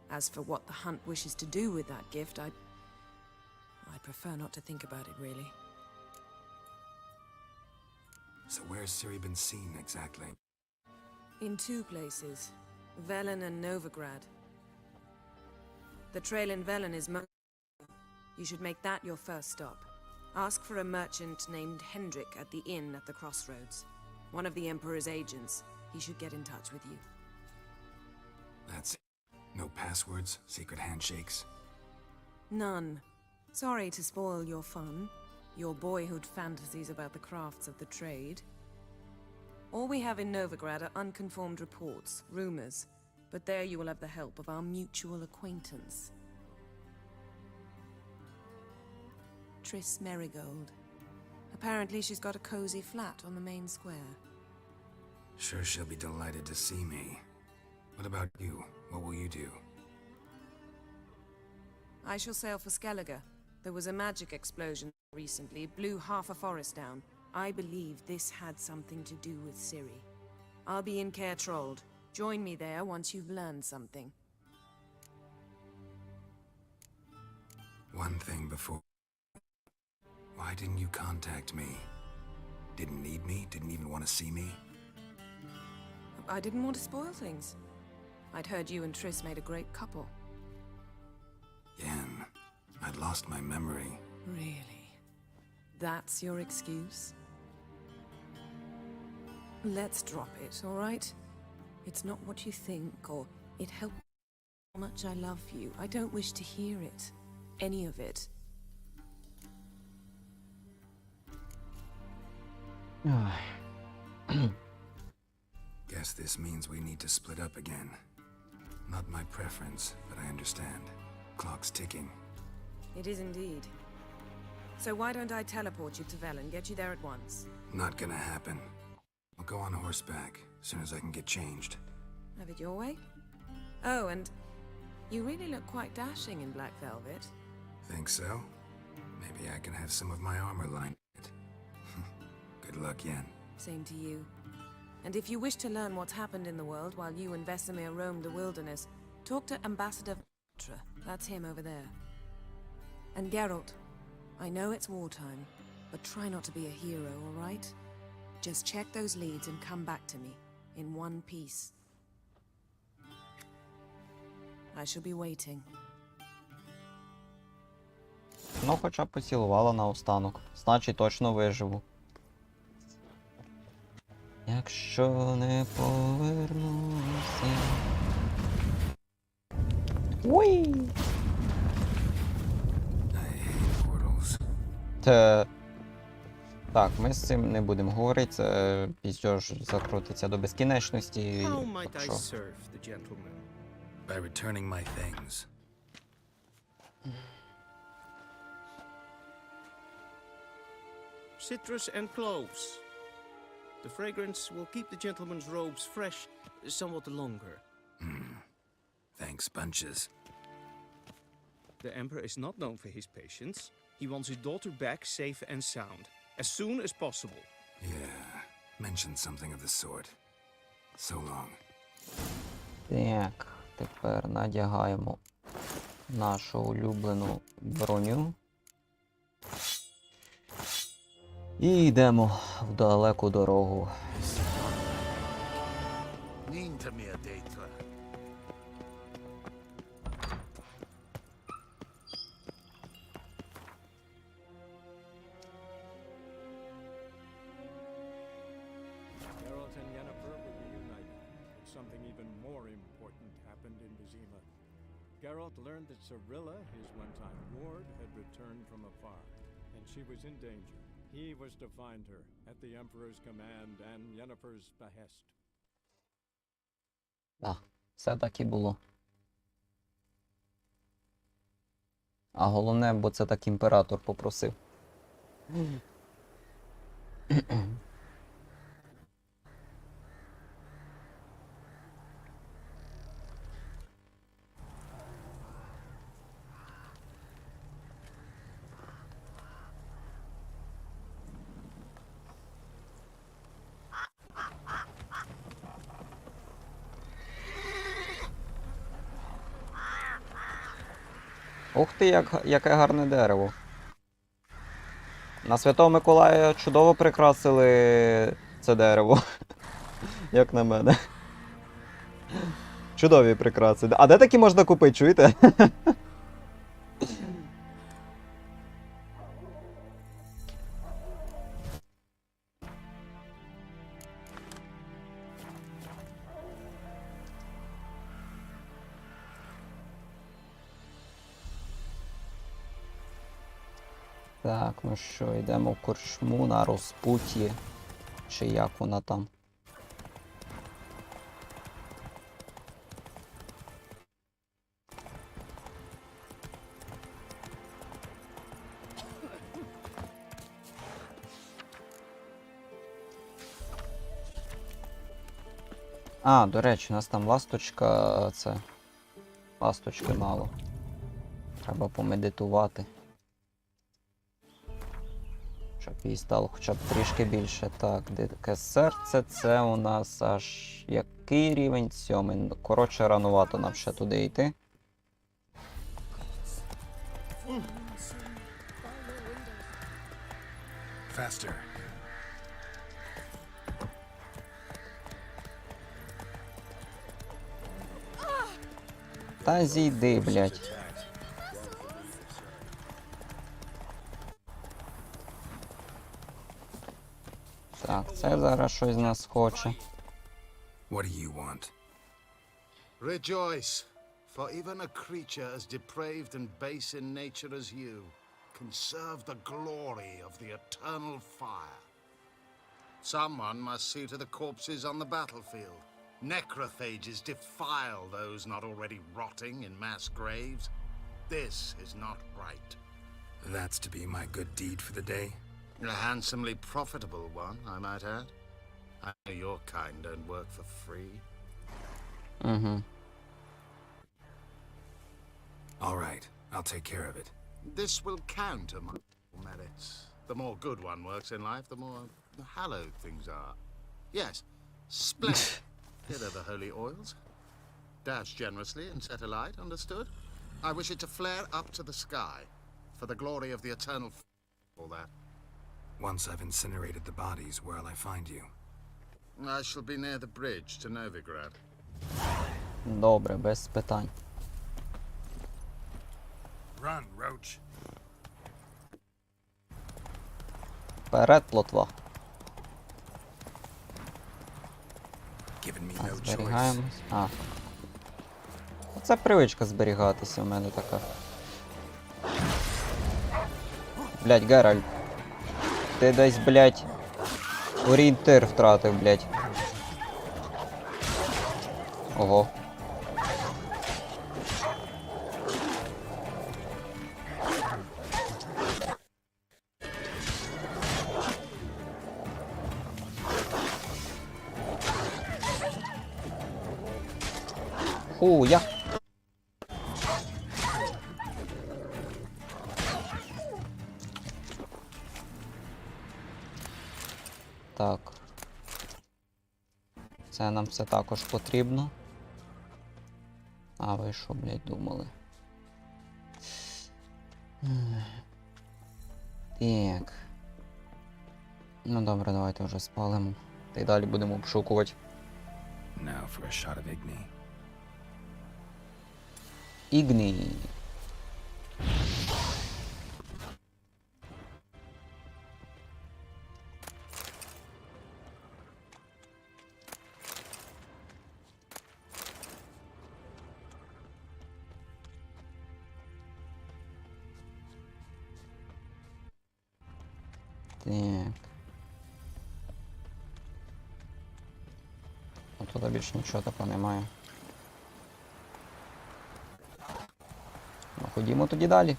As for what the Hunt wishes to do with that gift, I prefer not to think about it, really. So where's Ciri been seen, exactly? In two places. Velen and Novigrad. The trail in Velen is you should make that your first stop. Ask for a merchant named Hendrik at the inn at the crossroads. One of the Emperor's agents. He should get in touch with you. That's it. No passwords, secret handshakes? None. Sorry to spoil your fun. Your boyhood fantasies about the crafts of the trade. All we have in Novigrad are unconfirmed reports, rumors. But there you will have the help of our mutual acquaintance. Triss Merigold. Apparently she's got a cozy flat on the main square. Sure she'll be delighted to see me. What about you? What will you do? I shall sail for Skellige. There was a magic explosion recently, blew half a forest down. I believe this had something to do with Ciri. I'll be in Caer Trold. Join me there once you've learned something. One thing before... Why didn't you contact me? Didn't need me? Didn't even want to see me? I didn't want to spoil things. I'd heard you and Triss made a great couple. Yen, I'd lost my memory. Really? That's your excuse? Let's drop it, all right? It's not what you think, or it helps how much I love you. I don't wish to hear it. Any of it. Guess this means we need to split up again. Not my preference, but I understand. Clock's ticking. It is indeed. So why don't I teleport you to Velen, get you there at once? Not gonna happen. I'll go on horseback, as soon as I can get changed. Have it your way? Oh, and you really look quite dashing in black velvet. Think so? Maybe I can have some of my armor lined. Good luck, Yen. Same to you. And if you wish to learn what's happened in the world while you and Vesemir roamed the wilderness, talk to Ambassador Vatra. That's him over there. And Geralt, I know it's wartime, but try not to be a hero, all right? Just check those leads and come back to me, in one piece. I shall be waiting. Ну, хоча б поцілувала наостанок. Значить, точно виживу. Якщо не повернуся. Уй! Це... Так, ми з цим не будемо говорити, це піздьош закрутиться до безкінечності. How might Так I що... serve the gentleman? By returning my things. Citrus and cloves. The fragrance will keep the gentleman's robes fresh somewhat longer. Thanks, bunches. The Emperor is not known for his patience. He wants his daughter back safe and sound, as soon as possible. Yeah, mentioned something of the sort. So long. Так, тепер надягаємо нашу улюблену броню. І йдемо в далеку дорогу. Geralt and Yennefer were reunited, but something even more important happened in Vizima. Geralt learned that Cirilla, his one-time ward, had returned from afar, and she was in danger. He was to find her at the Emperor's command and Yennefer's behest. Так, все так і було. А головне, бо це так імператор попросив. Ух ти, яке гарне дерево. На Святого Миколая чудово прикрасили це дерево. Як на мене. Чудові прикраси. А де такі можна купити, чуєте? Так, ну що, йдемо в корчму на розпуті. Чи як вона там? А, до речі, у нас там ласточка, це... Ласточки мало. Треба помедитувати. Щоб їй стало хоча б трішки більше. Так, дике серце, це у нас аж який рівень? 7. Коротше, ранувато нам ще туди йти. Faster. Та зійди, блядь. Так, це зараз щось з нас хоче. What do you want? Rejoice, for even a creature as depraved and base in nature as you can serve the glory of the eternal fire. Someone must see to the corpses on the battlefield. Necrophages defile those not already rotting in mass graves. This is not right. That's to be my good deed for the day? A handsomely profitable one, I might add. I know your kind don't work for free. Mm-hmm. All right, I'll take care of it. This will counter my merits. The more good one works in life, the more hallowed things are. Yes, splendid. Here are the holy oils. Dash generously and set alight, understood? I wish it to flare up to the sky, for the glory of the eternal all that. Once I've incinerated the bodies, where'll I find you? I shall be near the bridge to Novigrad. Добре, без питань. Run, Roach. Вперед, плотва. Giving me Так, no choice. зберігаємось. А. Це привичка зберігатися в мене така. Блядь, Геральт. Ти десь, блядь, орієнтир втратив, блядь. Ого. Хуя. Так. Це нам все також потрібно. А ви що, блядь, думали? Так. Ну добре, давайте вже спалимо. Та й далі будемо обшукувати. Now for a shot of Igni. Ігні. Так. Ну, тут більше нічого такого немає. Ну, ходімо тоді далі.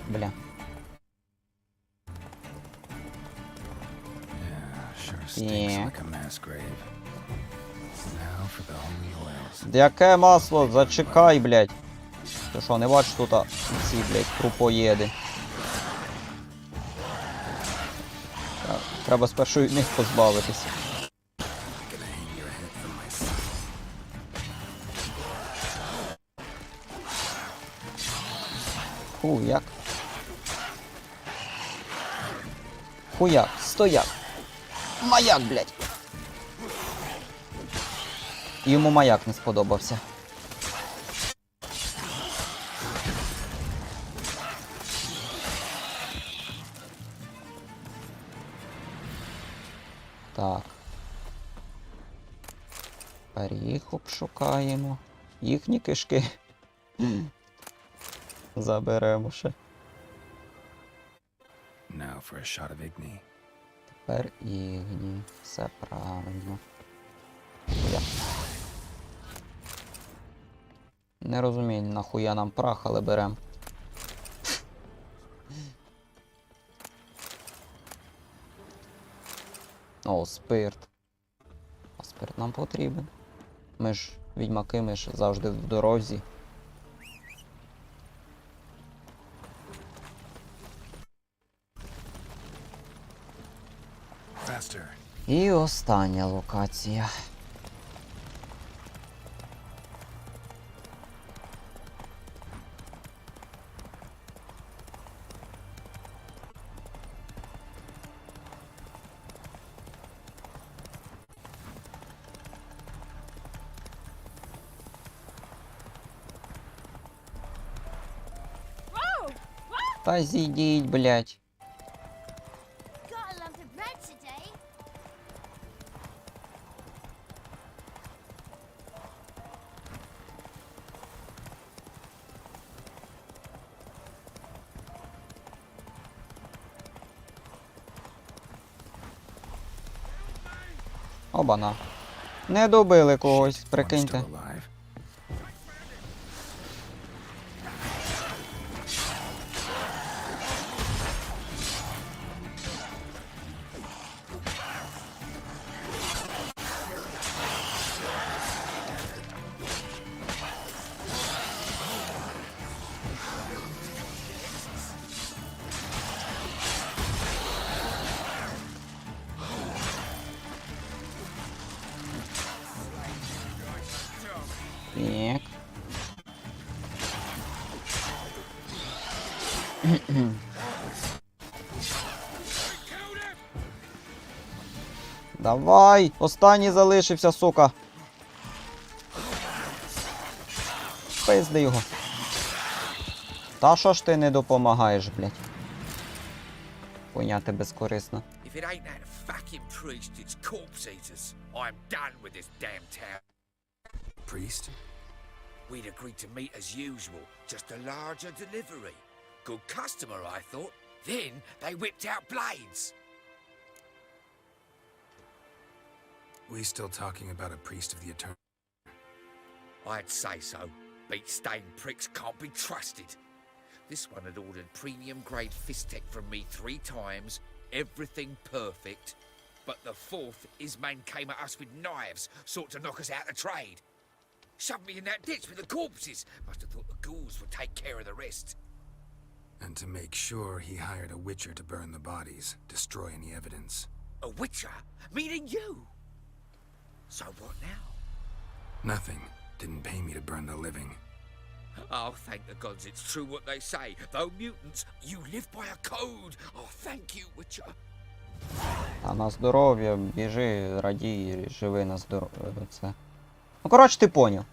Бля. Яке масло? Зачекай, блядь. Ти що, не бачиш тут ці, блядь, трупоєди? Треба спершу від них позбавитися. Хуяк. Хуяк, стояк. Маяк, блядь. Йому маяк не сподобався. Так. Тепер їх обшукаємо. Їхні кишки. Заберемо ще. Тепер ігні. Все правильно. Я. Не розумію, нахуя нам прах, але берем. О, спирт. А спирт нам потрібен. Ми ж відьмаки, ми ж завжди в дорозі. І остання локація. Та зійдіть, блядь. Обана. Не добили когось, прикиньте. Так. Давай! Останній залишився, сука. Пизди його. Та що ж ти не допомагаєш, блядь? Поняти безкорисно. If it ain't that fucking priest, it's corpse eaters. I'm done with this damn town. Priest? We'd agreed to meet as usual, just a larger delivery. Good customer, I thought. Then they whipped out blades. We still talking about a priest of the Eternal? I'd say so. Beat-stained pricks can't be trusted. This one had ordered premium-grade fist-tech from me 3 times, everything perfect. But the 4th, his men came at us with knives, sought to knock us out of trade. Shoved me in that ditch with the corpses. Must have thought the ghouls would take care of the rest. And to make sure, he hired a witcher to burn the bodies, destroy any evidence. A witcher? Meaning you? So what now? Nothing. Didn't pay me to burn the living. Oh, thank the gods it's true what they say. Though mutants, you live by a code. Oh, thank you, witcher. А на здоров'я, біжи, радій, живи на здоров'я. Це. Ну, коротше, ти поняв.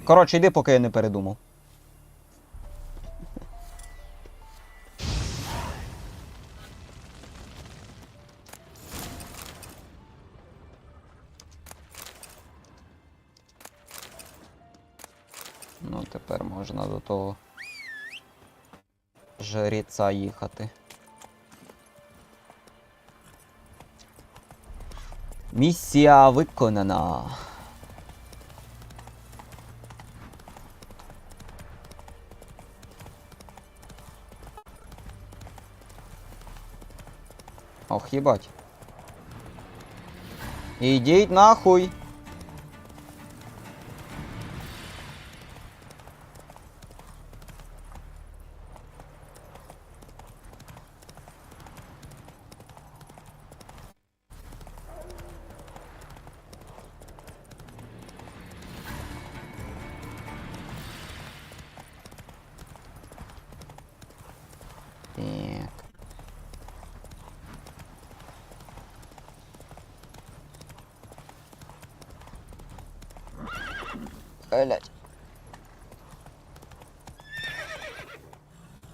Коротше, йди, поки я не передумав. тепер можна до того жреця їхати. Місія виконана. Ох, їбать. Ідіть нахуй. Блять.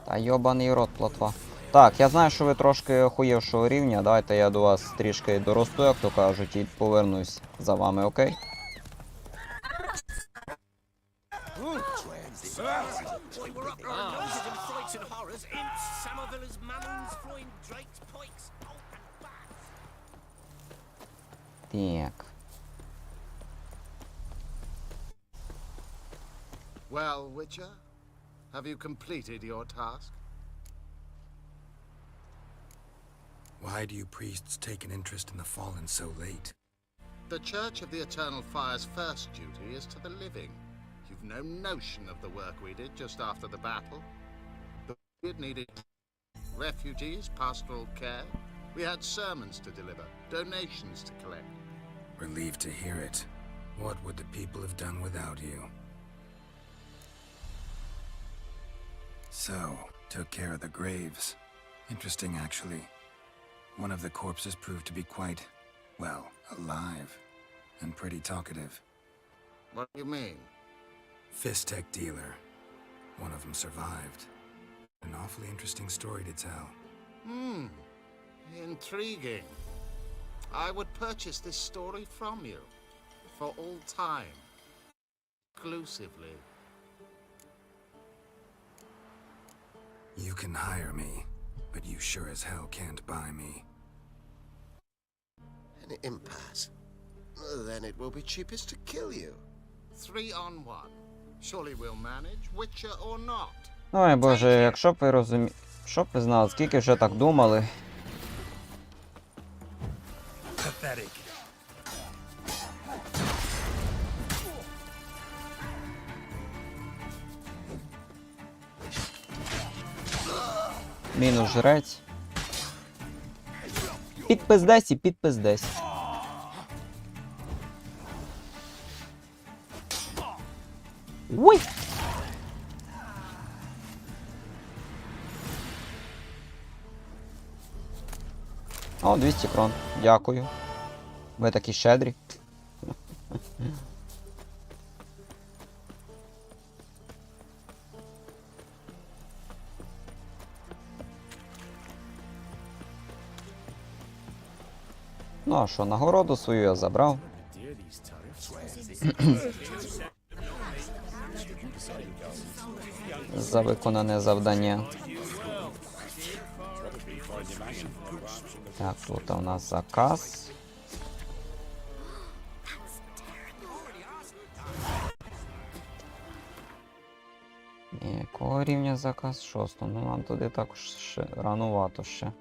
Та йобаний рот, плотва. Так, я знаю, що ви трошки охуєвшого рівня. Давайте я до вас трішки доросту, як то кажуть, і повернусь за вами, окей? Так. Well, Witcher, have you completed your task? Why do you priests take an interest in the fallen so late? The Church of the Eternal Fire's first duty is to the living. You've no notion of the work we did just after the battle. The period needed refugees, pastoral care. We had sermons to deliver, donations to collect. Relieved to hear it. What would the people have done without you? So, took care of the graves. Interesting, actually. One of the corpses proved to be quite, well, alive. And pretty talkative. What do you mean? Fistech dealer. One of them survived. An awfully interesting story to tell. Intriguing. I would purchase this story from you. For all time. Exclusively. You can hire me, but you sure as hell can't buy me. An impasse. Then it will be cheapest to kill you. 3 on 1. Surely we'll manage, Witcher or not. Ой, боже, якщо б ви розуміли... Щоб ви знали, скільки вже так думали. Pathetic. Мінус жрець. Підпиздесь і підпиздесь. Уй! О, 200 крон. Дякую. Ви такі щедрі. Ну а що, нагороду свою я забрав. За виконане завдання. Так, тут у нас заказ. Якого рівня заказ? 6. Ну нам туди також ще ранувато ще.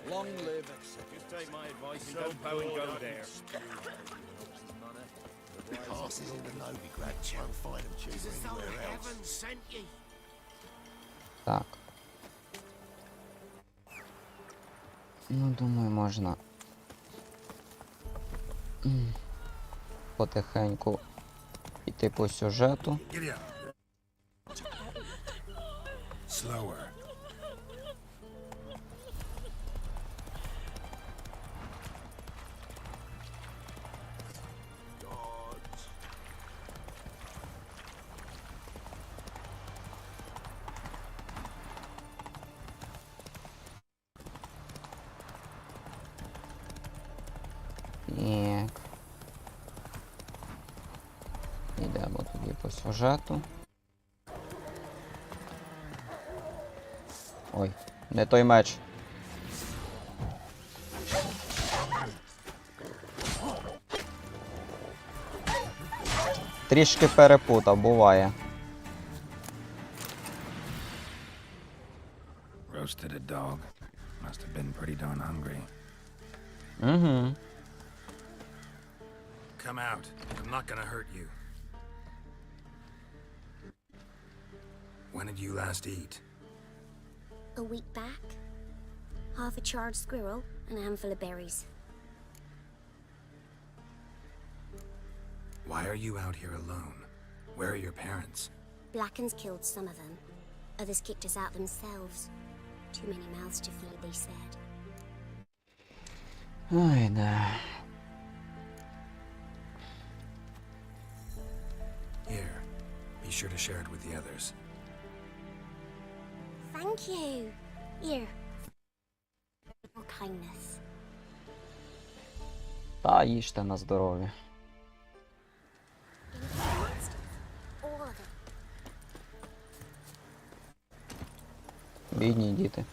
Long live it. Just take my advice and don't go and go there. Passes all the Novigrad won't find them cheaper anywhere else. Так. Ну, думаю, можна потихеньку йти по сюжету. Slower. Так. по сюжету. Ой, не той меч. Трішки перепутав, буває. Roasted a dog. Must have been pretty darn hungry. Угу. Come out. I'm not gonna hurt you. When did you last eat? A week back. Half a charred squirrel and a handful of berries. Why are you out here alone? Where are your parents? Blackens killed some of them. Others kicked us out themselves. Too many mouths to feed, they said. Ой, да. Here. Be sure to share it with the others. Thank you. Here. Your kindness. Та їжте на здоров'я. All of it. Бідні діти.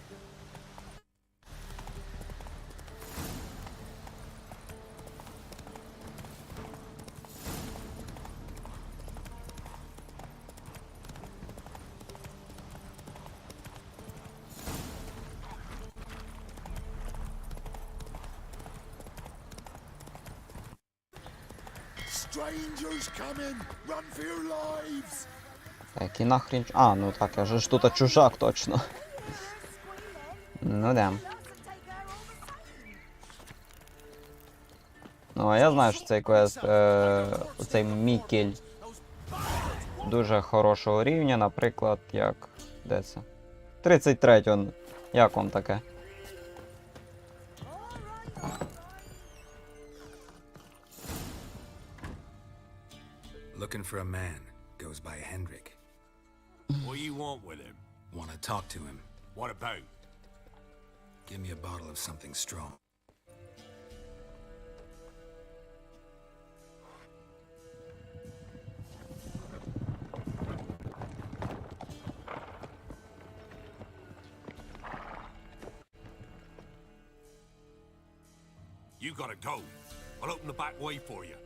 Strangers coming! Run for your lives! Так, і нахрін... А, ну так, я ж тут чужак, точно. Ну да. Ну, а я знаю, що цей квест, цей Мікель дуже хорошого рівня, наприклад, як... Де це? 33-й, як вам таке? Looking for a man. Goes by Hendrik. What do you want with him? Want to talk to him. What about? Give me a bottle of something strong. You gotta go. I'll open the back way for you.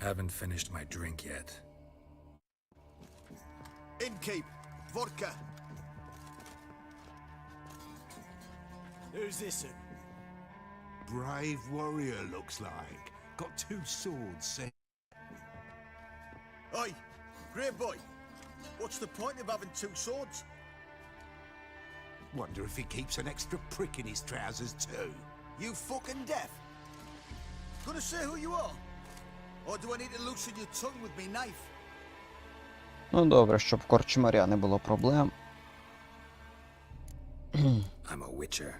Haven't finished my drink yet. Innkeep, vodka. Who's this? Brave warrior, looks like. Got 2 swords, say. Oi, great boy. What's the point of having 2 swords? Wonder if he keeps an extra prick in his trousers too. You fucking deaf? Gonna say who you are? Or do I need to loosen your tongue with me knife? Ну добре, щоб в корчмаря не було проблем. I'm a witcher.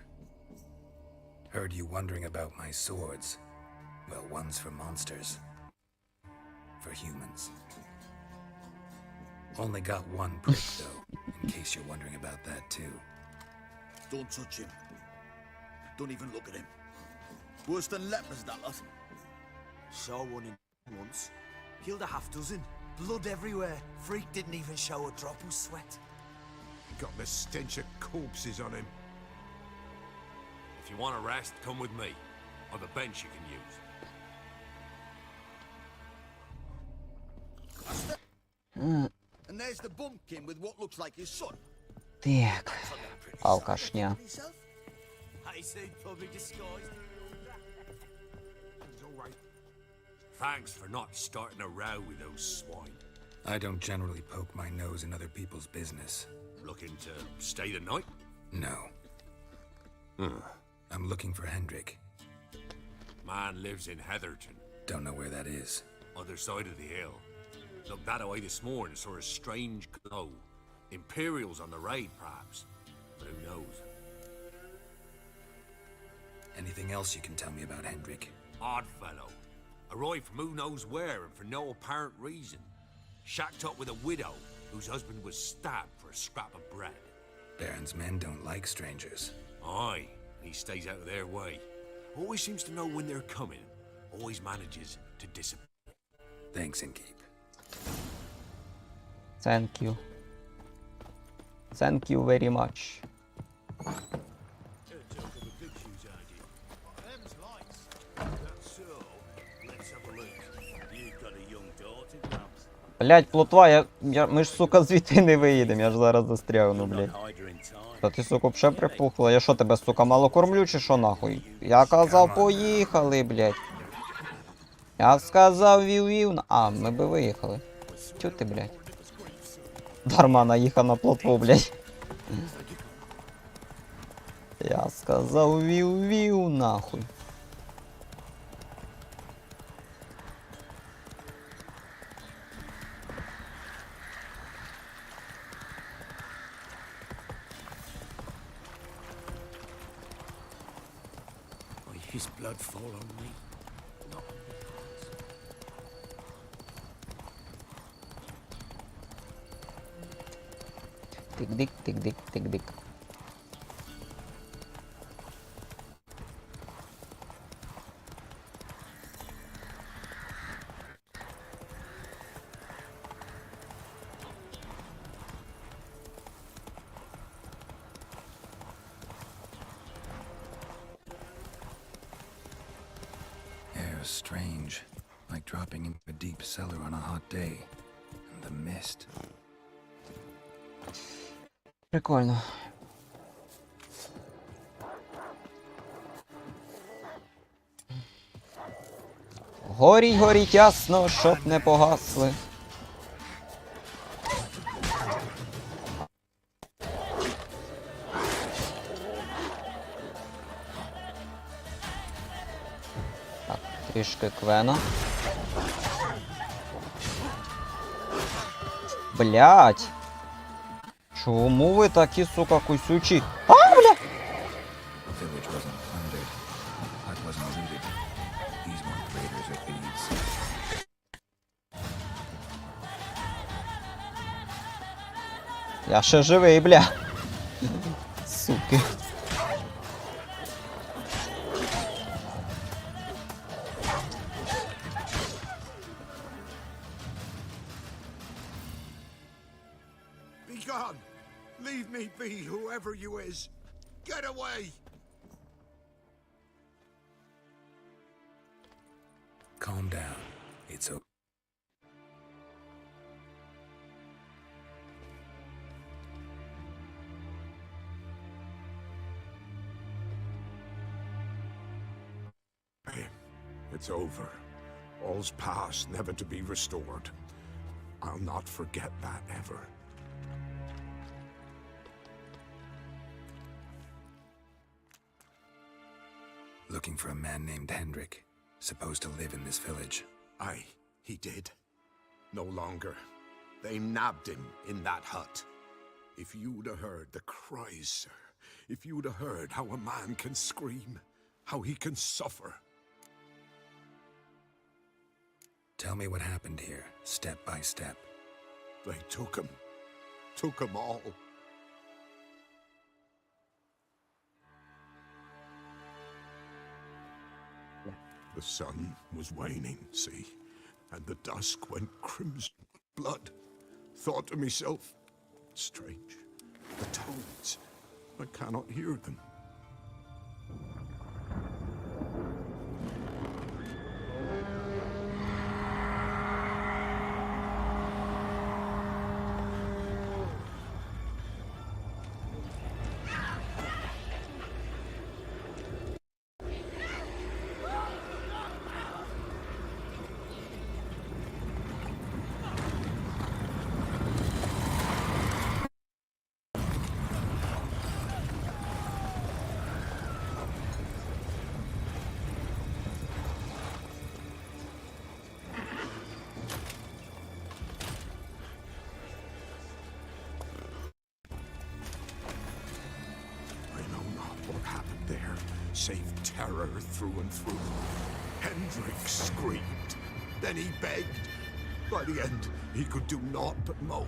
Heard you wondering about my swords. Well, one's for monsters. For humans. Only got 1 prick, though, in case you're wondering about that, too. Don't touch him. Don't even look at him. Worse than lepers, that lot. Saw one in once. Killed a half dozen. Blood everywhere. Freak didn't even show a drop of sweat. Got the stench of corpses on him. If you want a rest, come with me. On the bench you can use. And there's the bumpkin with what looks like his son. Так, алкашня. I say probably disguised. Thanks for not starting a row with those swine. I don't generally poke my nose in other people's business. Looking to stay the night? No. I'm looking for Hendrik. Man lives in Heatherton. Don't know where that is. Other side of the hill. Looked that away this morning, saw a strange glow. Imperials on the raid, perhaps. But who knows? Anything else you can tell me about Hendrik? Odd fellow. Arrived from who knows where and for no apparent reason. Shacked up with a widow whose husband was stabbed for a scrap of bread. Baron's men don't like strangers. Aye, he stays out of their way. Always seems to know when they're coming, always manages to disappear. Thanks, Innkeep. Thank you. Thank you very much. Блять, плотва, ми ж, сука, звідти не виїдемо, я ж зараз застрягну, блять. Та ти, сука, вже припухла. Я що, тебе, сука, мало кормлю чи що нахуй? Я казав, поїхали, блять. Я сказав, вів-вів. А, ми би виїхали. Чо ти, блять? Дарма наїхав на плотву, блять. Я сказав, вів-вів, нахуй. His blood fall on me. Тик-дик, тик-дик, тик-дик. Air's strange, like dropping into a deep cellar on a hot day. And the mist. Прикольно. Горіть, горіть ясно, щоб не погасли. Так, трішки квена. Блять! Чому ви такі, сука, кусючі? А, бля! Я ще живий, бля. Суки. Be gone! Leave me be, whoever you is! Get away! Calm down. It's okay. It's over. All's past, never to be restored. I'll not forget that ever. Looking for a man named Hendrik, supposed to live in this village. Aye, he did. No longer. They nabbed him in that hut. If you'd have heard the cries, sir. If you'd have heard how a man can scream, how he can suffer. Tell me what happened here, step by step. They took him. Took him all. The sun was waning, see, and the dusk went crimson with blood. Thought to myself, strange, the toads, I cannot hear them. Save terror through and through. Hendrik screamed. Then he begged. By the end, he could do naught but moan.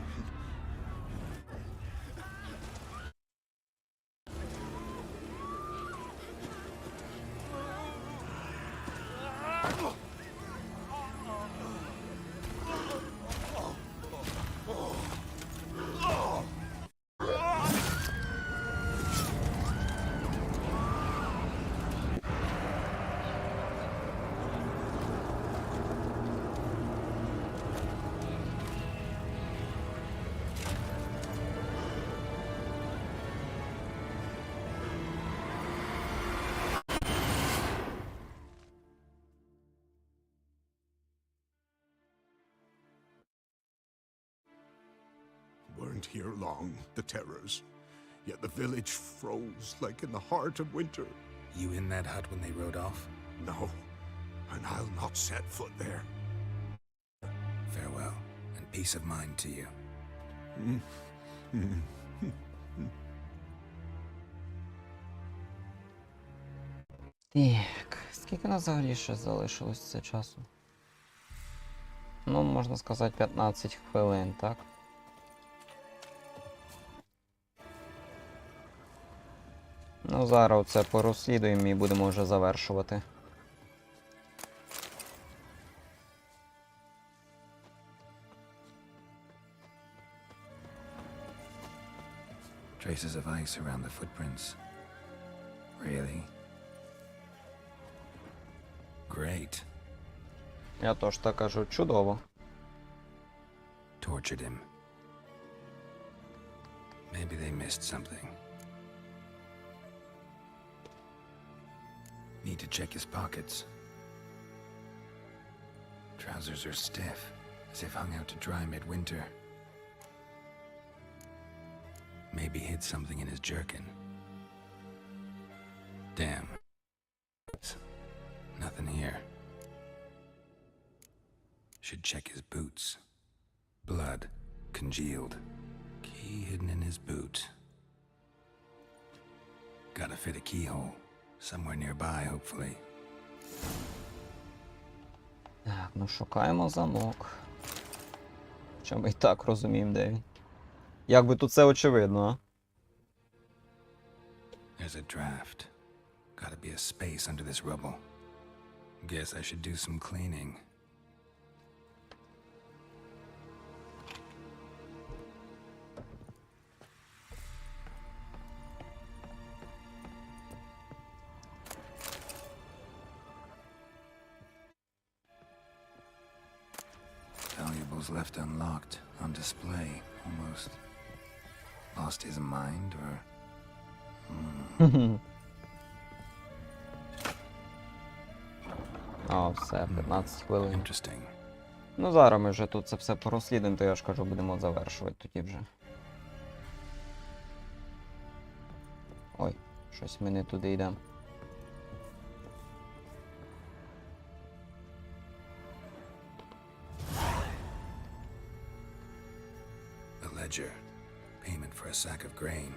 weren't here long, the terrors. Yet the village froze like in the heart of winter. You in that hut when they rode off? No, and I'll not set foot there. Farewell, and peace of mind to you. Так, скільки нас взагалі ще залишилось це часу? Ну, можна сказати, 15 хвилин, так? Ну, зараз оце порозслідуємо і будемо вже завершувати. Traces of ice around the footprints. Really? Great. Я теж так кажу, чудово. Tortured him. Maybe they missed something. Need to check his pockets. Trousers are stiff, as if hung out to dry midwinter. Maybe hid something in his jerkin. Damn. Nothing here. Should check his boots. Blood, congealed. Key hidden in his boot. Gotta fit a keyhole. Somewhere nearby, hopefully. Так, ну шукаємо замок. Хоча ми і так розуміємо, де він. Якби тут все очевидно, а? There's a draft. Gotta be a space under this rubble. Guess I should do some cleaning. Valuables left unlocked, on display, almost. Lost his mind, or... О, все, 15 хвилин. Interesting. Ну зараз ми вже тут це все порозслідуємо, то я ж кажу, будемо завершувати тоді вже. Ой, щось ми не туди йдемо. A ledger. Payment for a sack of grain.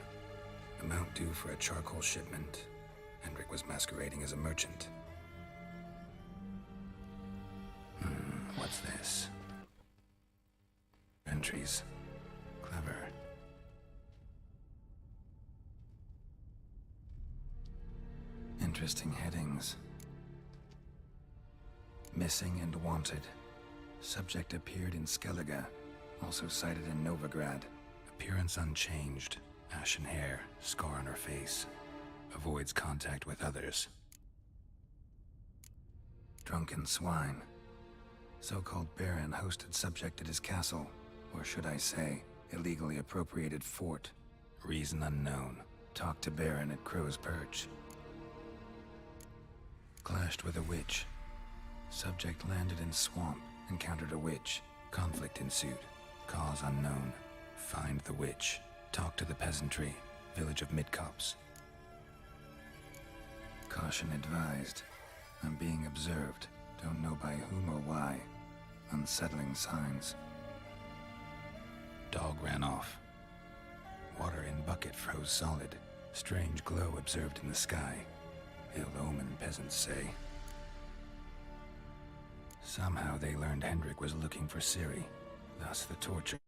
Amount due for a charcoal shipment. Hendrik was masquerading as a merchant. What's this? Entries. Clever. Interesting headings. Missing and wanted. Subject appeared in Skellige, also cited in Novigrad. Appearance unchanged. Ashen hair, scar on her face. Avoids contact with others. Drunken swine. So-called baron hosted subject at his castle, or should I say, illegally appropriated fort. Reason unknown. Talked to baron at Crow's Perch. Clashed with a witch. Subject landed in swamp, encountered a witch. Conflict ensued. Cause unknown. Find the witch. Talk to the peasantry. Village of Midcops. Caution advised. I'm being observed. Don't know by whom or why. Unsettling signs. Dog ran off. Water in bucket froze solid. Strange glow observed in the sky. Ill omen, peasants say. Somehow they learned Hendrik was looking for Ciri. Thus the torture.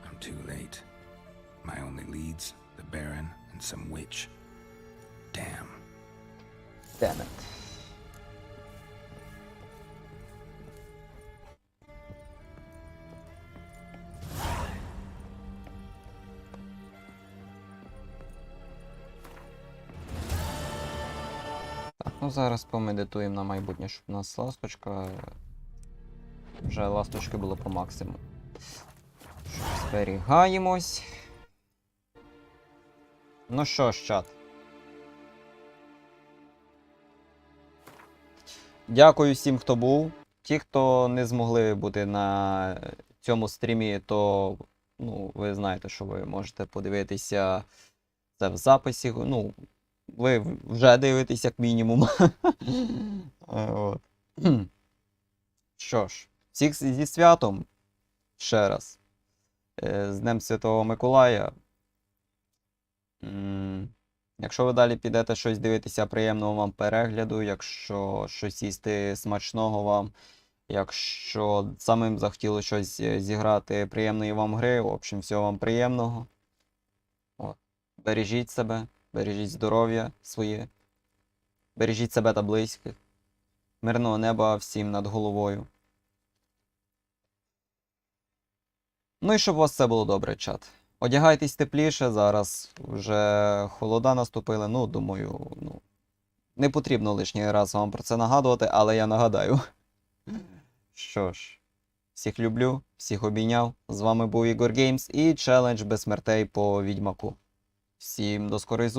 I'm too late. My only leads, the Baron and some witch. Damn. Damn it. Так, ну зараз помедитуємо на майбутнє, щоб у нас ласточка... Вже ласточки було по максимуму. Зберігаємось. Ну що ж, чат. Дякую всім, хто був. Ті, хто не змогли бути на цьому стрімі, то ну, ви знаєте, що ви можете подивитися це в записі. Ну, ви вже дивитесь, як мінімум. От. Що ж, всіх зі святом. Ще раз. З Днем Святого Миколая. Якщо ви далі підете щось дивитися приємного вам перегляду, якщо щось їсти смачного вам, якщо самим захотіло щось зіграти приємної вам гри, в общем, всього вам приємного. От. Бережіть себе, бережіть здоров'я своє, бережіть себе та близьких. Мирного неба всім над головою. Ну і щоб у вас все було добре, чат. Одягайтесь тепліше, зараз вже холода наступили, ну, думаю, ну, не потрібно лишній раз вам про це нагадувати, але я нагадаю. Що ж, всіх люблю, всіх обійняв, з вами був Ігор Геймс і челендж без смертей по Відьмаку. Всім до скорої зустрічі.